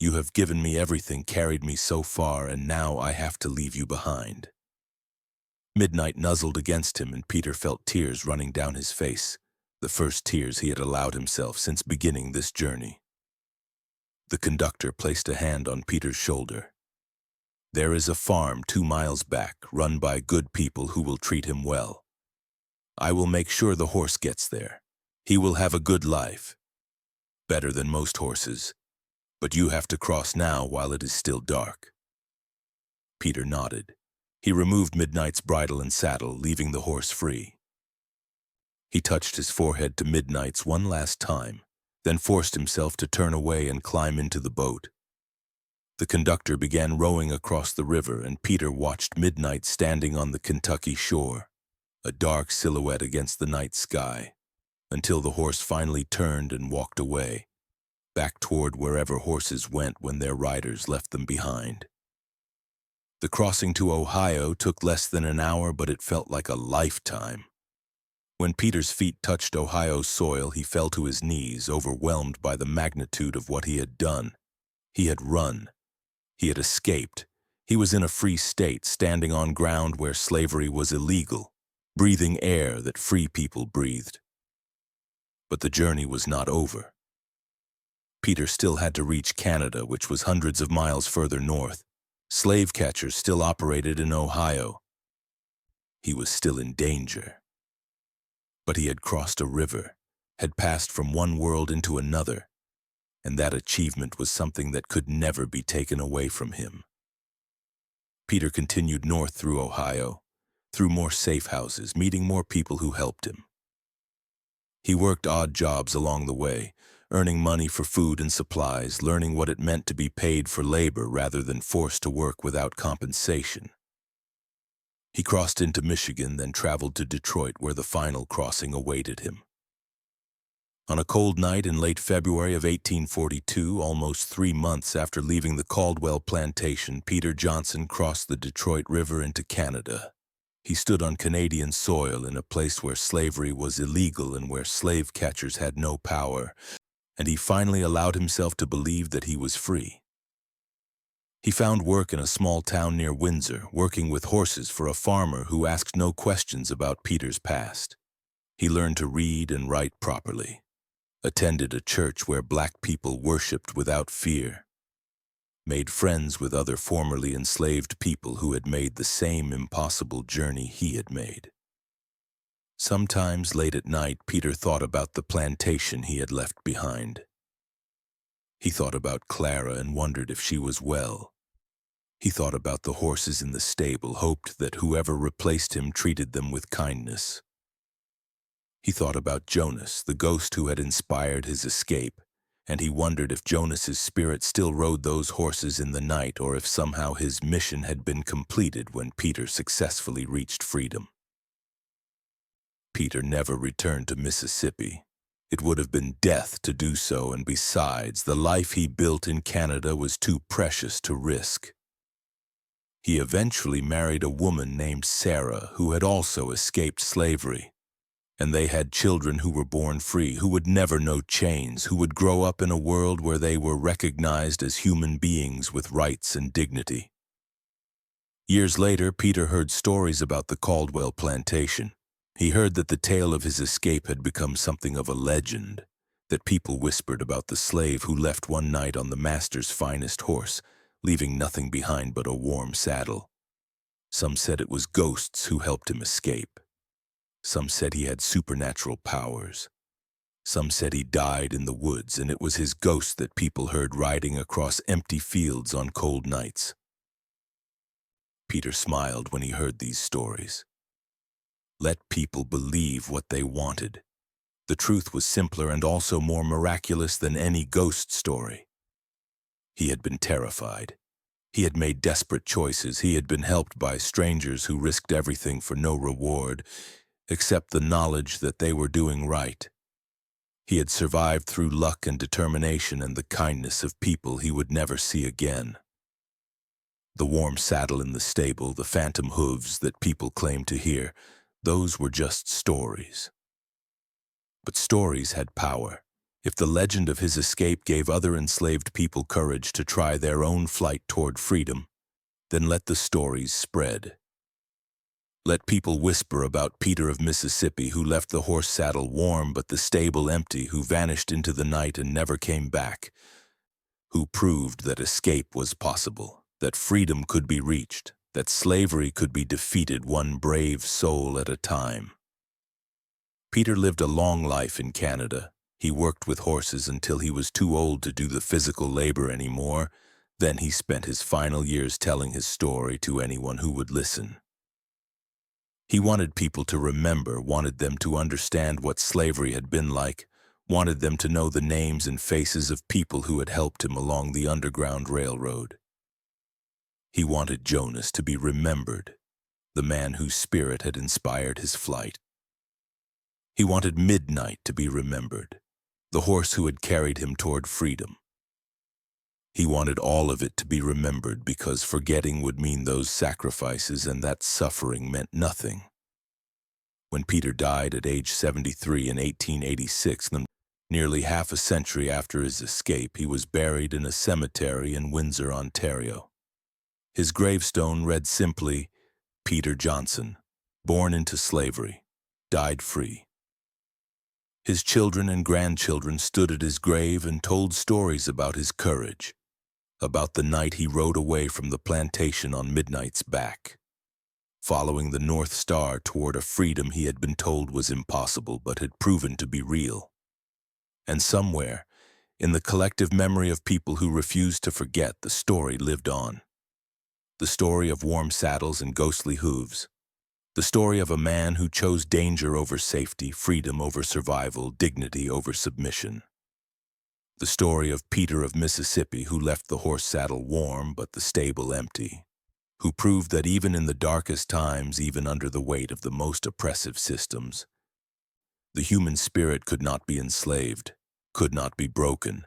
"You have given me everything, carried me so far, and now I have to leave you behind." Midnight nuzzled against him, and Peter felt tears running down his face, the first tears he had allowed himself since beginning this journey. The conductor placed a hand on Peter's shoulder. "There is a farm 2 miles back, run by good people who will treat him well. I will make sure the horse gets there. He will have a good life, better than most horses, but you have to cross now while it is still dark." Peter nodded. He removed Midnight's bridle and saddle, leaving the horse free. He touched his forehead to Midnight's one last time, then forced himself to turn away and climb into the boat. The conductor began rowing across the river, and Peter watched Midnight standing on the Kentucky shore, a dark silhouette against the night sky, until the horse finally turned and walked away, back toward wherever horses went when their riders left them behind. The crossing to Ohio took less than an hour, but it felt like a lifetime. When Peter's feet touched Ohio soil, he fell to his knees, overwhelmed by the magnitude of what he had done. He had run. He had escaped. He was in a free state, standing on ground where slavery was illegal, breathing air that free people breathed. But the journey was not over. Peter still had to reach Canada, which was hundreds of miles further north. Slave catchers still operated in Ohio. He was still in danger. But he had crossed a river, had passed from one world into another, and that achievement was something that could never be taken away from him. Peter continued north through Ohio, through more safe houses, meeting more people who helped him. He worked odd jobs along the way, earning money for food and supplies, learning what it meant to be paid for labor rather than forced to work without compensation. He crossed into Michigan, then traveled to Detroit, where the final crossing awaited him. On a cold night in late February of 1842, almost 3 months after leaving the Caldwell plantation, Peter Johnson crossed the Detroit River into Canada. He stood on Canadian soil in a place where slavery was illegal and where slave catchers had no power, and he finally allowed himself to believe that he was free. He found work in a small town near Windsor, working with horses for a farmer who asked no questions about Peter's past. He learned to read and write properly, attended a church where black people worshipped without fear, made friends with other formerly enslaved people who had made the same impossible journey he had made. Sometimes late at night, Peter thought about the plantation he had left behind. He thought about Clara and wondered if she was well. He thought about the horses in the stable, hoped that whoever replaced him treated them with kindness. He thought about Jonas, the ghost who had inspired his escape, and he wondered if Jonas's spirit still rode those horses in the night, or if somehow his mission had been completed when Peter successfully reached freedom. Peter never returned to Mississippi. It would have been death to do so, and besides, the life he built in Canada was too precious to risk. He eventually married a woman named Sarah, who had also escaped slavery, and they had children who were born free, who would never know chains, who would grow up in a world where they were recognized as human beings with rights and dignity. Years later, Peter heard stories about the Caldwell plantation. He heard that the tale of his escape had become something of a legend, that people whispered about the slave who left one night on the master's finest horse, leaving nothing behind but a warm saddle. Some said it was ghosts who helped him escape. Some said he had supernatural powers. Some said he died in the woods, and it was his ghost that people heard riding across empty fields on cold nights. Peter smiled when he heard these stories. Let people believe what they wanted. The truth was simpler and also more miraculous than any ghost story. He had been terrified. He had made desperate choices. He had been helped by strangers who risked everything for no reward, except the knowledge that they were doing right. He had survived through luck and determination and the kindness of people he would never see again. The warm saddle in the stable, the phantom hooves that people claimed to hear, those were just stories. But stories had power. If the legend of his escape gave other enslaved people courage to try their own flight toward freedom, then let the stories spread. Let people whisper about Peter of Mississippi, who left the horse saddle warm but the stable empty, who vanished into the night and never came back, who proved that escape was possible, that freedom could be reached, that slavery could be defeated one brave soul at a time. Peter lived a long life in Canada. He worked with horses until he was too old to do the physical labor anymore. Then he spent his final years telling his story to anyone who would listen. He wanted people to remember, wanted them to understand what slavery had been like, wanted them to know the names and faces of people who had helped him along the Underground Railroad. He wanted Jonas to be remembered, the man whose spirit had inspired his flight. He wanted Midnight to be remembered, the horse who had carried him toward freedom. He wanted all of it to be remembered because forgetting would mean those sacrifices and that suffering meant nothing. When Peter died at age 73 in 1886, nearly half a century after his escape, he was buried in a cemetery in Windsor, Ontario. His gravestone read simply, Peter Johnson, born into slavery, died free. His children and grandchildren stood at his grave and told stories about his courage, about the night he rode away from the plantation on Midnight's back, following the North Star toward a freedom he had been told was impossible but had proven to be real. And somewhere, in the collective memory of people who refused to forget, the story lived on. The story of warm saddles and ghostly hooves. The story of a man who chose danger over safety, freedom over survival, dignity over submission. The story of Peter of Mississippi, who left the horse saddle warm but the stable empty, who proved that even in the darkest times, even under the weight of the most oppressive systems, the human spirit could not be enslaved, could not be broken,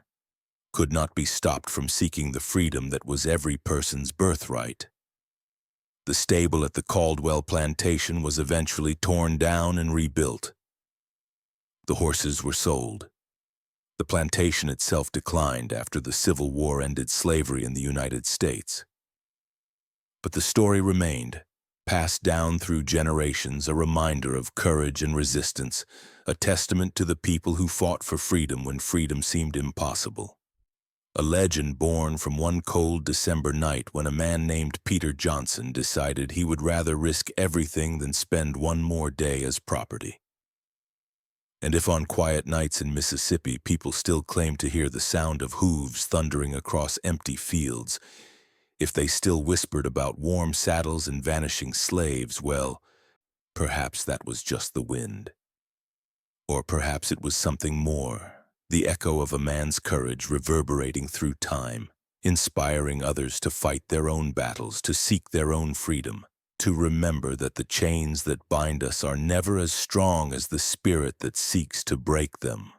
could not be stopped from seeking the freedom that was every person's birthright. The stable at the Caldwell plantation was eventually torn down and rebuilt. The horses were sold. The plantation itself declined after the Civil War ended slavery in the United States. But the story remained, passed down through generations, a reminder of courage and resistance, a testament to the people who fought for freedom when freedom seemed impossible. A legend born from one cold December night when a man named Peter Johnson decided he would rather risk everything than spend one more day as property. And if on quiet nights in Mississippi people still claim to hear the sound of hooves thundering across empty fields, if they still whispered about warm saddles and vanishing slaves, well, perhaps that was just the wind. Or perhaps it was something more. The echo of a man's courage reverberating through time, inspiring others to fight their own battles, to seek their own freedom, to remember that the chains that bind us are never as strong as the spirit that seeks to break them.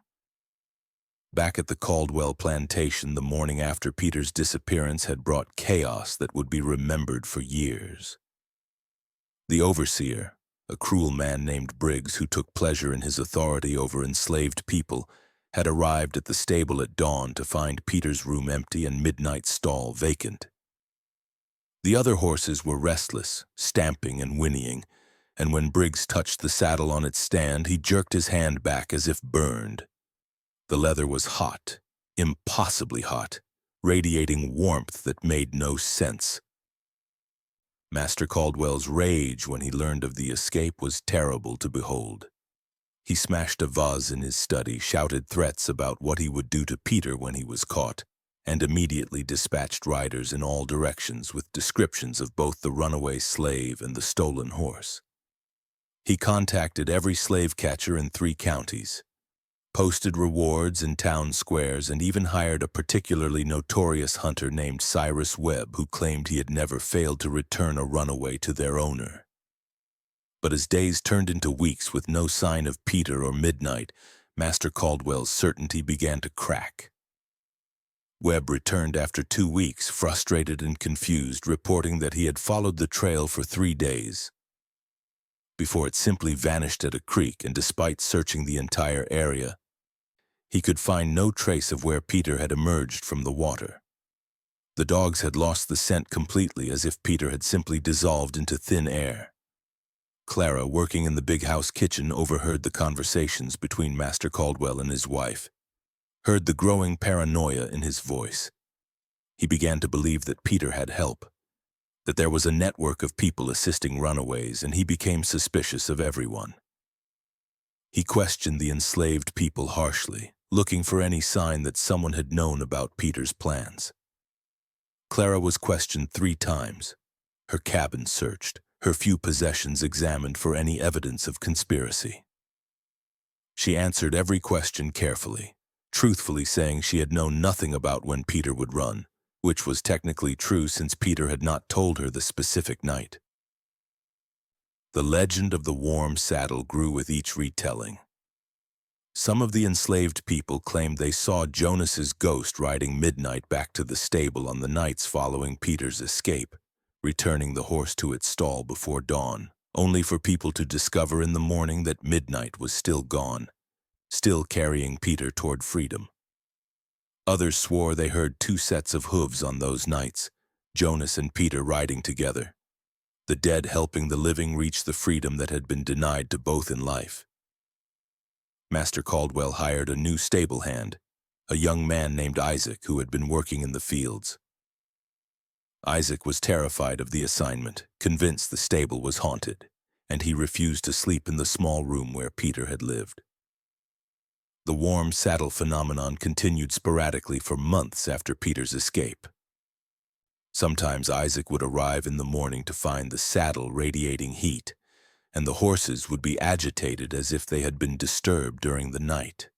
Back at the Caldwell plantation, the morning after Peter's disappearance had brought chaos that would be remembered for years. The overseer, a cruel man named Briggs who took pleasure in his authority over enslaved people, had arrived at the stable at dawn to find Peter's room empty and Midnight's stall vacant. The other horses were restless, stamping and whinnying, and when Briggs touched the saddle on its stand, he jerked his hand back as if burned. The leather was hot, impossibly hot, radiating warmth that made no sense. Master Caldwell's rage when he learned of the escape was terrible to behold. He smashed a vase in his study, shouted threats about what he would do to Peter when he was caught, and immediately dispatched riders in all directions with descriptions of both the runaway slave and the stolen horse. He contacted every slave catcher in 3 counties, posted rewards in town squares, and even hired a particularly notorious hunter named Cyrus Webb who claimed he had never failed to return a runaway to their owner. But as days turned into weeks with no sign of Peter or Midnight, Master Caldwell's certainty began to crack. Webb returned after 2 weeks, frustrated and confused, reporting that he had followed the trail for 3 days, before it simply vanished at a creek, and despite searching the entire area, he could find no trace of where Peter had emerged from the water. The dogs had lost the scent completely, as if Peter had simply dissolved into thin air. Clara, working in the big house kitchen, overheard the conversations between Master Caldwell and his wife, heard the growing paranoia in his voice. He began to believe that Peter had help, that there was a network of people assisting runaways, and he became suspicious of everyone. He questioned the enslaved people harshly, looking for any sign that someone had known about Peter's plans. Clara was questioned 3 times, her cabin searched, her few possessions examined for any evidence of conspiracy. She answered every question carefully, truthfully saying she had known nothing about when Peter would run, which was technically true since Peter had not told her the specific night. The legend of the warm saddle grew with each retelling. Some of the enslaved people claimed they saw Jonas's ghost riding midnight back to the stable on the nights following Peter's escape, returning the horse to its stall before dawn, only for people to discover in the morning that midnight was still gone, still carrying Peter toward freedom. Others swore they heard 2 sets of hooves on those nights, Jonas and Peter riding together, the dead helping the living reach the freedom that had been denied to both in life. Master Caldwell hired a new stable hand, a young man named Isaac who had been working in the fields. Isaac was terrified of the assignment, convinced the stable was haunted, and he refused to sleep in the small room where Peter had lived. The warm saddle phenomenon continued sporadically for months after Peter's escape. Sometimes Isaac would arrive in the morning to find the saddle radiating heat, and the horses would be agitated as if they had been disturbed during the night.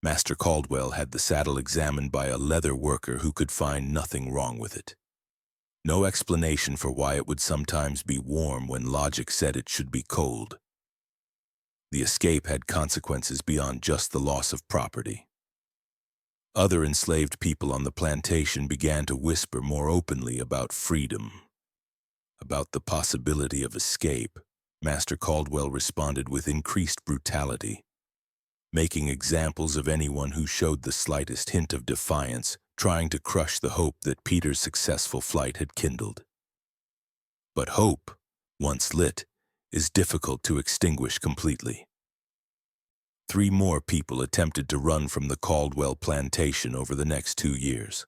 Master Caldwell had the saddle examined by a leather worker who could find nothing wrong with it. No explanation for why it would sometimes be warm when logic said it should be cold. The escape had consequences beyond just the loss of property. Other enslaved people on the plantation began to whisper more openly about freedom. About the possibility of escape, Master Caldwell responded with increased brutality, making examples of anyone who showed the slightest hint of defiance, trying to crush the hope that Peter's successful flight had kindled. But hope, once lit, is difficult to extinguish completely. 3 more people attempted to run from the Caldwell plantation over the next 2 years.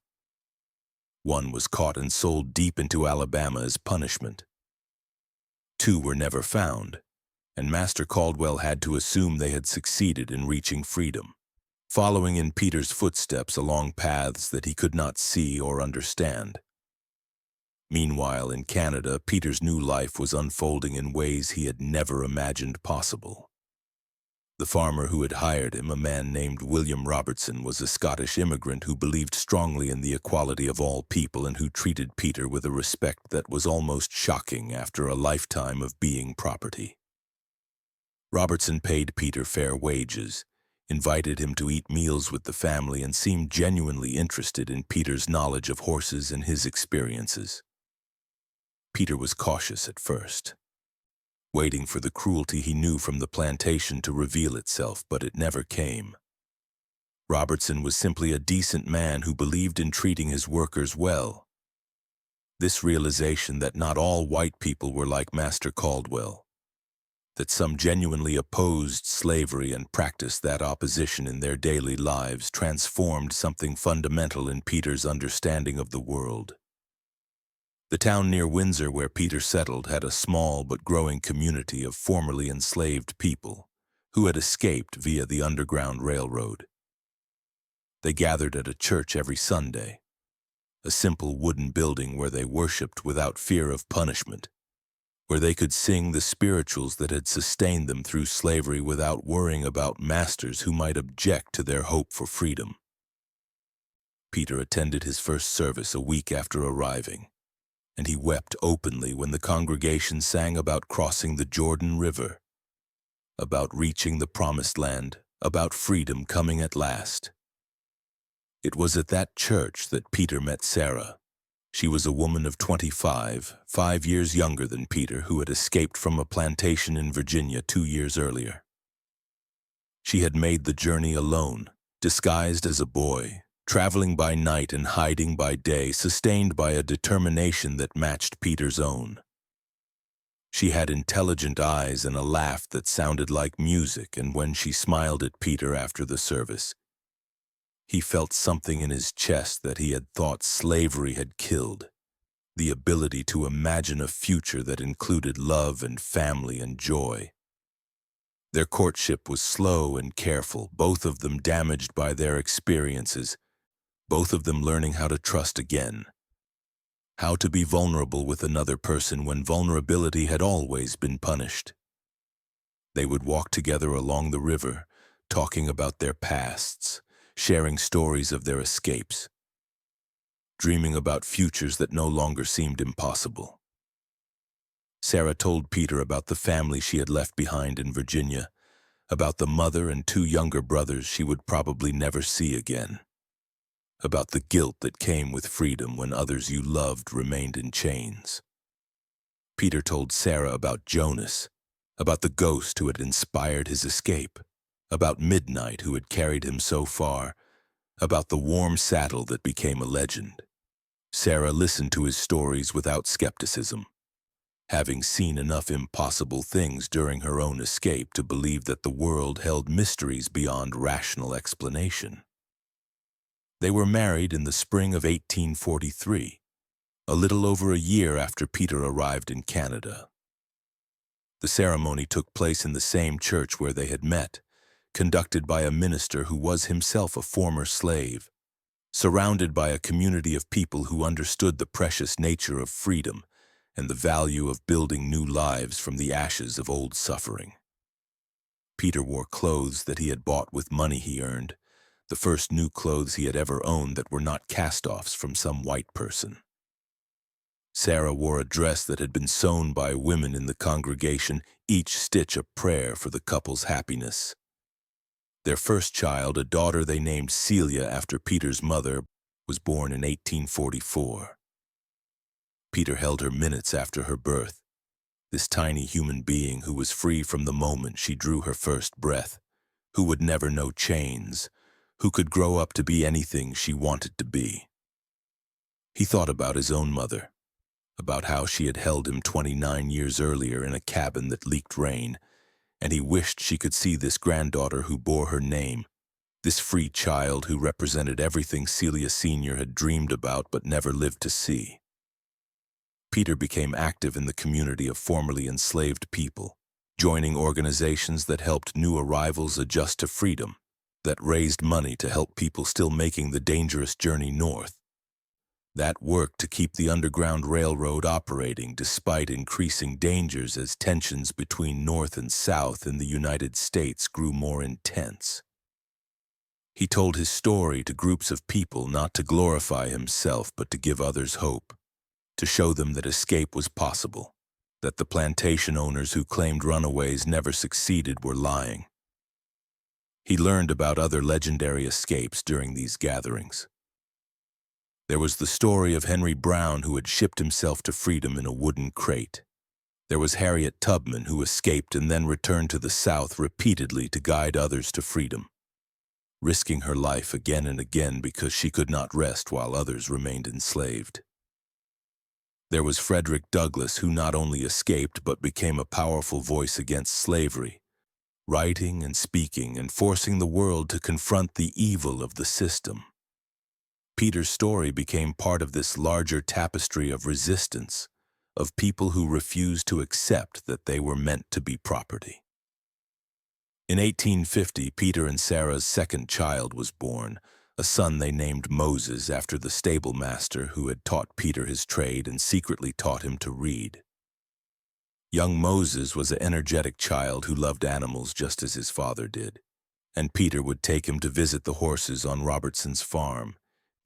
One was caught and sold deep into Alabama as punishment. 2 were never found, and Master Caldwell had to assume they had succeeded in reaching freedom, following in Peter's footsteps along paths that he could not see or understand. Meanwhile, in Canada, Peter's new life was unfolding in ways he had never imagined possible. The farmer who had hired him, a man named William Robertson, was a Scottish immigrant who believed strongly in the equality of all people and who treated Peter with a respect that was almost shocking after a lifetime of being property. Robertson paid Peter fair wages, invited him to eat meals with the family, and seemed genuinely interested in Peter's knowledge of horses and his experiences. Peter was cautious at first, waiting for the cruelty he knew from the plantation to reveal itself, but it never came. Robertson was simply a decent man who believed in treating his workers well. This realization that not all white people were like Master Caldwell, that some genuinely opposed slavery and practiced that opposition in their daily lives, transformed something fundamental in Peter's understanding of the world. The town near Windsor where Peter settled had a small but growing community of formerly enslaved people who had escaped via the Underground Railroad. They gathered at a church every Sunday, a simple wooden building where they worshipped without fear of punishment, where they could sing the spirituals that had sustained them through slavery without worrying about masters who might object to their hope for freedom. Peter attended his first service a week after arriving, and he wept openly when the congregation sang about crossing the Jordan River, about reaching the Promised Land, about freedom coming at last. It was at that church that Peter met Clara. She was a woman of 25, 5 years younger than Peter, who had escaped from a plantation in Virginia 2 years earlier. She had made the journey alone, disguised as a boy, traveling by night and hiding by day, sustained by a determination that matched Peter's own. She had intelligent eyes and a laugh that sounded like music, and when she smiled at Peter after the service, he felt something in his chest that he had thought slavery had killed, the ability to imagine a future that included love and family and joy. Their courtship was slow and careful, both of them damaged by their experiences, both of them learning how to trust again, how to be vulnerable with another person when vulnerability had always been punished. They would walk together along the river, talking about their pasts, sharing stories of their escapes, dreaming about futures that no longer seemed impossible. Sarah told Peter about the family she had left behind in Virginia, about the mother and two younger brothers she would probably never see again, about the guilt that came with freedom when others you loved remained in chains. Peter told Sarah about Jonas, about the ghost who had inspired his escape, about midnight who had carried him so far, about the warm saddle that became a legend. Sarah listened to his stories without skepticism, having seen enough impossible things during her own escape to believe that the world held mysteries beyond rational explanation. They were married in the spring of 1843, a little over a year after Peter arrived in Canada. The ceremony took place in the same church where they had met, conducted by a minister who was himself a former slave, surrounded by a community of people who understood the precious nature of freedom and the value of building new lives from the ashes of old suffering. Peter wore clothes that he had bought with money he earned, the first new clothes he had ever owned that were not cast-offs from some white person. Sarah wore a dress that had been sewn by women in the congregation, each stitch a prayer for the couple's happiness. Their first child, a daughter they named Celia after Peter's mother, was born in 1844. Peter held her minutes after her birth, this tiny human being who was free from the moment she drew her first breath, who would never know chains, who could grow up to be anything she wanted to be. He thought about his own mother, about how she had held him 29 years earlier in a cabin that leaked rain, and he wished she could see this granddaughter who bore her name, this free child who represented everything Celia Sr. had dreamed about but never lived to see. Peter became active in the community of formerly enslaved people, joining organizations that helped new arrivals adjust to freedom, that raised money to help people still making the dangerous journey north. That worked to keep the Underground Railroad operating despite increasing dangers as tensions between North and South in the United States grew more intense. He told his story to groups of people not to glorify himself but to give others hope, to show them that escape was possible, that the plantation owners who claimed runaways never succeeded were lying. He learned about other legendary escapes during these gatherings. There was the story of Henry Brown who had shipped himself to freedom in a wooden crate. There was Harriet Tubman who escaped and then returned to the South repeatedly to guide others to freedom, risking her life again and again because she could not rest while others remained enslaved. There was Frederick Douglass who not only escaped but became a powerful voice against slavery, writing and speaking and forcing the world to confront the evil of the system. Peter's story became part of this larger tapestry of resistance, of people who refused to accept that they were meant to be property. In 1850, Peter and Sarah's second child was born, a son they named Moses after the stable master who had taught Peter his trade and secretly taught him to read. Young Moses was an energetic child who loved animals just as his father did, and Peter would take him to visit the horses on Robertson's farm,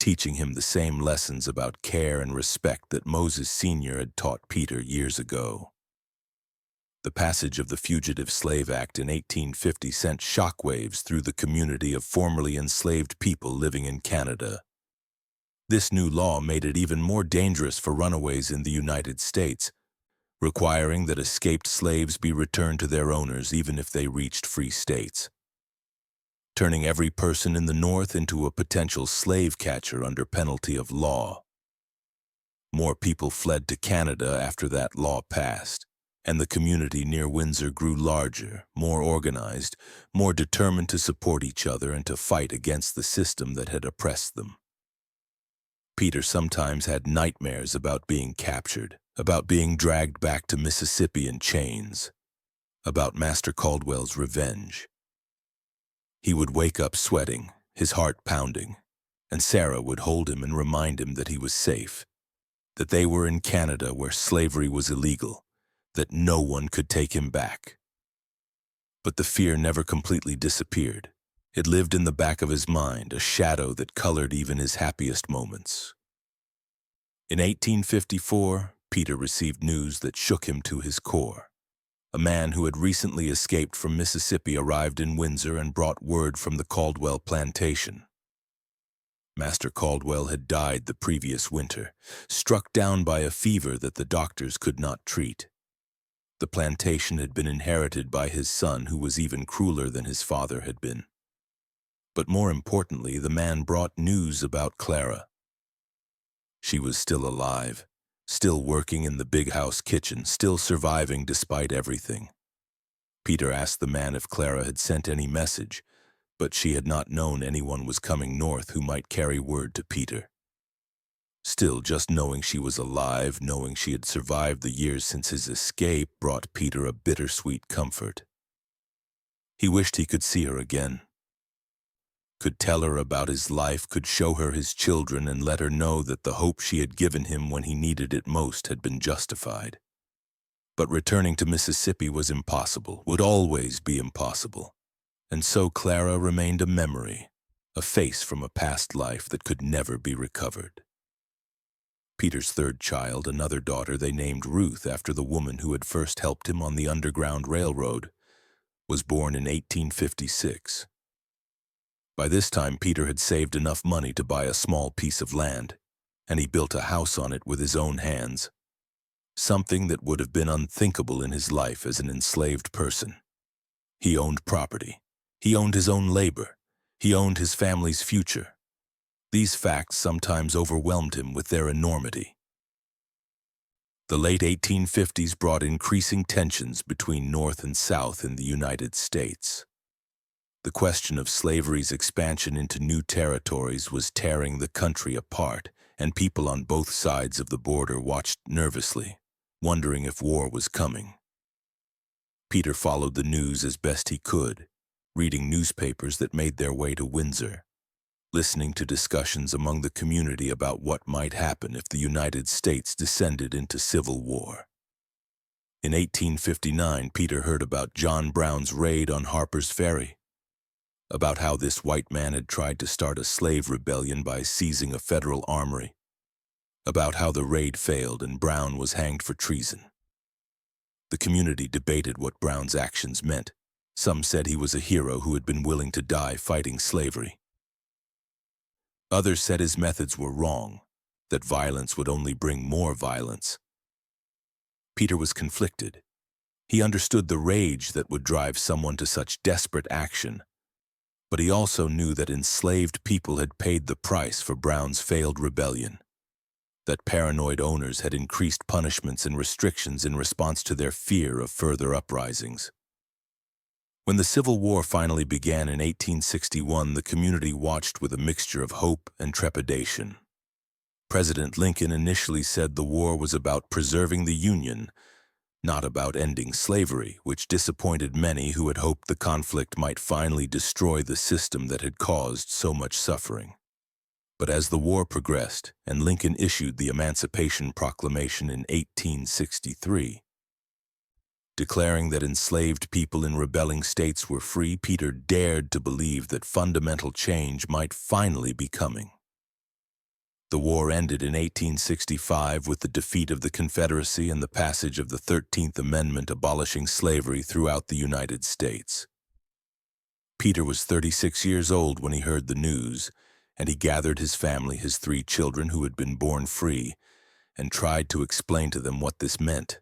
teaching him the same lessons about care and respect that Moses Sr. had taught Peter years ago. The passage of the Fugitive Slave Act in 1850 sent shockwaves through the community of formerly enslaved people living in Canada. This new law made it even more dangerous for runaways in the United States, requiring that escaped slaves be returned to their owners even if they reached free states, turning every person in the North into a potential slave catcher under penalty of law. More people fled to Canada after that law passed, and the community near Windsor grew larger, more organized, more determined to support each other and to fight against the system that had oppressed them. Peter sometimes had nightmares about being captured, about being dragged back to Mississippi in chains, about Master Caldwell's revenge. He would wake up sweating, his heart pounding, and Sarah would hold him and remind him that he was safe, that they were in Canada where slavery was illegal, that no one could take him back. But the fear never completely disappeared. It lived in the back of his mind, a shadow that colored even his happiest moments. In 1854, Peter received news that shook him to his core. A man who had recently escaped from Mississippi arrived in Windsor and brought word from the Caldwell plantation. Master Caldwell had died the previous winter, struck down by a fever that the doctors could not treat. The plantation had been inherited by his son, who was even crueler than his father had been. But more importantly, the man brought news about Clara. She was still alive, still working in the big house kitchen, still surviving despite everything. Peter asked the man if Clara had sent any message, but she had not known anyone was coming north who might carry word to Peter. Still, just knowing she was alive, knowing she had survived the years since his escape, brought Peter a bittersweet comfort. He wished he could see her again, could tell her about his life, could show her his children and let her know that the hope she had given him when he needed it most had been justified. But returning to Mississippi was impossible, would always be impossible. And so Clara remained a memory, a face from a past life that could never be recovered. Peter's third child, another daughter they named Ruth after the woman who had first helped him on the Underground Railroad, was born in 1856. By this time, Peter had saved enough money to buy a small piece of land, and he built a house on it with his own hands, something that would have been unthinkable in his life as an enslaved person. He owned property. He owned his own labor. He owned his family's future. These facts sometimes overwhelmed him with their enormity. The late 1850s brought increasing tensions between North and South in the United States. The question of slavery's expansion into new territories was tearing the country apart, and people on both sides of the border watched nervously, wondering if war was coming. Peter followed the news as best he could, reading newspapers that made their way to Windsor, listening to discussions among the community about what might happen if the United States descended into civil war. In 1859, Peter heard about John Brown's raid on Harper's Ferry, about how this white man had tried to start a slave rebellion by seizing a federal armory, about how the raid failed and Brown was hanged for treason. The community debated what Brown's actions meant. Some said he was a hero who had been willing to die fighting slavery. Others said his methods were wrong, that violence would only bring more violence. Peter was conflicted. He understood the rage that would drive someone to such desperate action, but he also knew that enslaved people had paid the price for Brown's failed rebellion, that paranoid owners had increased punishments and restrictions in response to their fear of further uprisings. When the Civil War finally began in 1861, the community watched with a mixture of hope and trepidation. President Lincoln initially said the war was about preserving the Union, not about ending slavery, which disappointed many who had hoped the conflict might finally destroy the system that had caused so much suffering. But as the war progressed and Lincoln issued the Emancipation Proclamation in 1863, declaring that enslaved people in rebelling states were free, Peter dared to believe that fundamental change might finally be coming. The war ended in 1865 with the defeat of the Confederacy and the passage of the 13th Amendment abolishing slavery throughout the United States. Peter was 36 years old when he heard the news, and he gathered his family, his 3 children who had been born free, and tried to explain to them what this meant.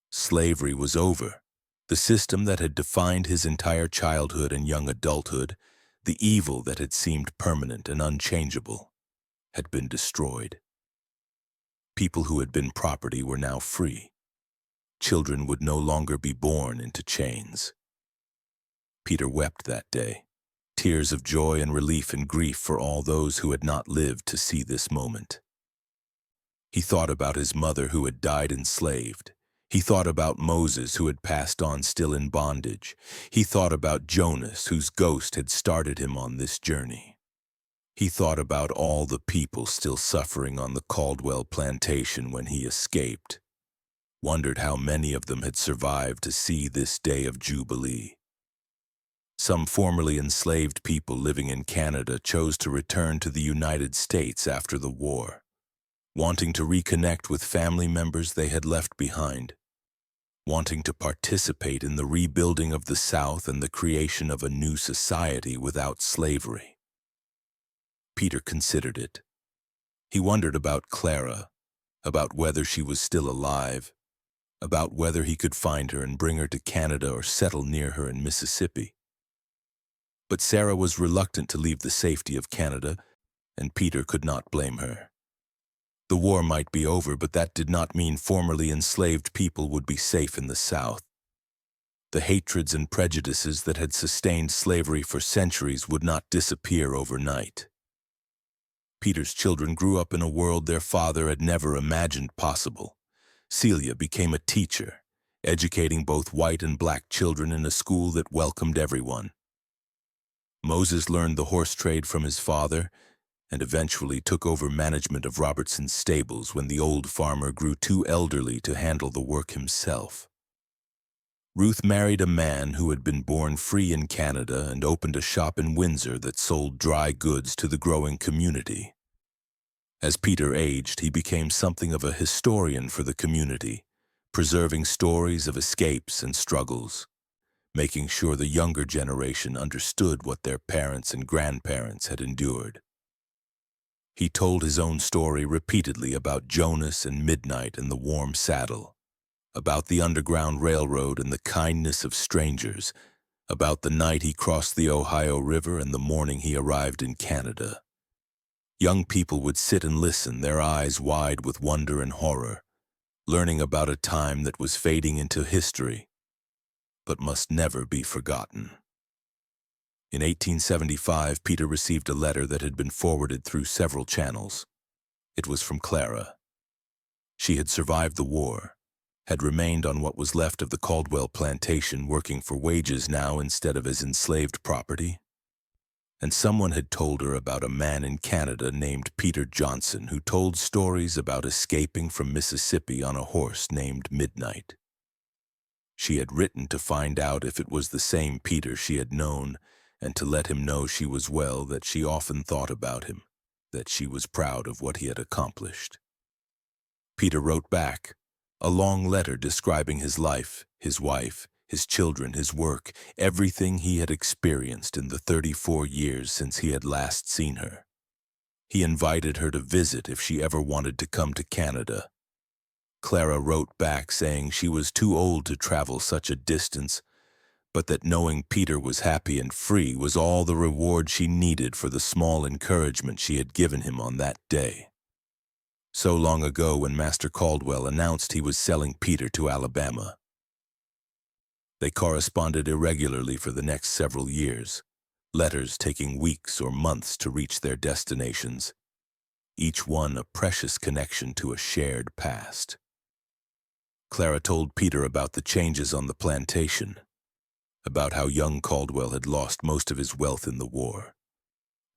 Slavery was over. The system that had defined his entire childhood and young adulthood, the evil that had seemed permanent and unchangeable, had been destroyed. People who had been property were now free. Children would no longer be born into chains. Peter wept that day, tears of joy and relief and grief for all those who had not lived to see this moment. He thought about his mother who had died enslaved. He thought about Moses who had passed on still in bondage. He thought about Jonas whose ghost had started him on this journey. He thought about all the people still suffering on the Caldwell plantation when he escaped, wondered how many of them had survived to see this day of jubilee. Some formerly enslaved people living in Canada chose to return to the United States after the war, wanting to reconnect with family members they had left behind, wanting to participate in the rebuilding of the South and the creation of a new society without slavery. Peter considered it. He wondered about Clara, about whether she was still alive, about whether he could find her and bring her to Canada or settle near her in Mississippi. But Sarah was reluctant to leave the safety of Canada, and Peter could not blame her. The war might be over, but that did not mean formerly enslaved people would be safe in the South. The hatreds and prejudices that had sustained slavery for centuries would not disappear overnight. Peter's children grew up in a world their father had never imagined possible. Celia became a teacher, educating both white and black children in a school that welcomed everyone. Moses learned the horse trade from his father and eventually took over management of Robertson's stables when the old farmer grew too elderly to handle the work himself. Ruth married a man who had been born free in Canada and opened a shop in Windsor that sold dry goods to the growing community. As Peter aged, he became something of a historian for the community, preserving stories of escapes and struggles, making sure the younger generation understood what their parents and grandparents had endured. He told his own story repeatedly about Jonas and midnight and the warm saddle, about the Underground Railroad and the kindness of strangers, about the night he crossed the Ohio River and the morning he arrived in Canada. Young people would sit and listen, their eyes wide with wonder and horror, learning about a time that was fading into history, but must never be forgotten. In 1875, Peter received a letter that had been forwarded through several channels. It was from Clara. She had survived the war, had remained on what was left of the Caldwell plantation, working for wages now instead of as enslaved property. And someone had told her about a man in Canada named Peter Johnson who told stories about escaping from Mississippi on a horse named Midnight. She had written to find out if it was the same Peter she had known and to let him know she was well, that she often thought about him, that she was proud of what he had accomplished. Peter wrote back, a long letter describing his life, his wife, his children, his work, everything he had experienced in the 34 years since he had last seen her. He invited her to visit if she ever wanted to come to Canada. Clara wrote back saying she was too old to travel such a distance, but that knowing Peter was happy and free was all the reward she needed for the small encouragement she had given him on that day. So long ago when Master Caldwell announced he was selling Peter to Alabama. They corresponded irregularly for the next several years, letters taking weeks or months to reach their destinations, each one a precious connection to a shared past. Clara told Peter about the changes on the plantation, about how young Caldwell had lost most of his wealth in the war,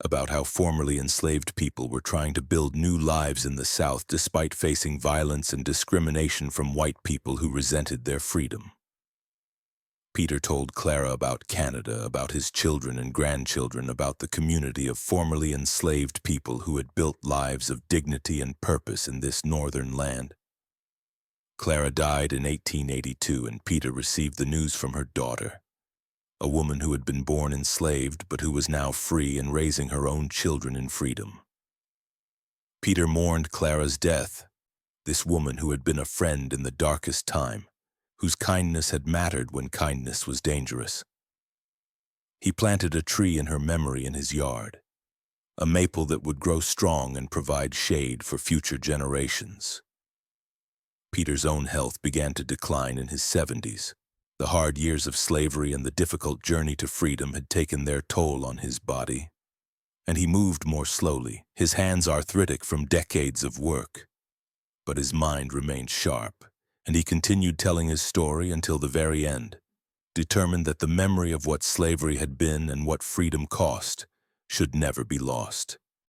about how formerly enslaved people were trying to build new lives in the South despite facing violence and discrimination from white people who resented their freedom. Peter told Clara about Canada, about his children and grandchildren, about the community of formerly enslaved people who had built lives of dignity and purpose in this northern land. Clara died in 1882, and Peter received the news from her daughter, a woman who had been born enslaved but who was now free and raising her own children in freedom. Peter mourned Clara's death, this woman who had been a friend in the darkest time, whose kindness had mattered when kindness was dangerous. He planted a tree in her memory in his yard, a maple that would grow strong and provide shade for future generations. Peter's own health began to decline in his 70s. The hard years of slavery and the difficult journey to freedom had taken their toll on his body, and he moved more slowly, his hands arthritic from decades of work. But his mind remained sharp, and he continued telling his story until the very end, determined that the memory of what slavery had been and what freedom cost should never be lost.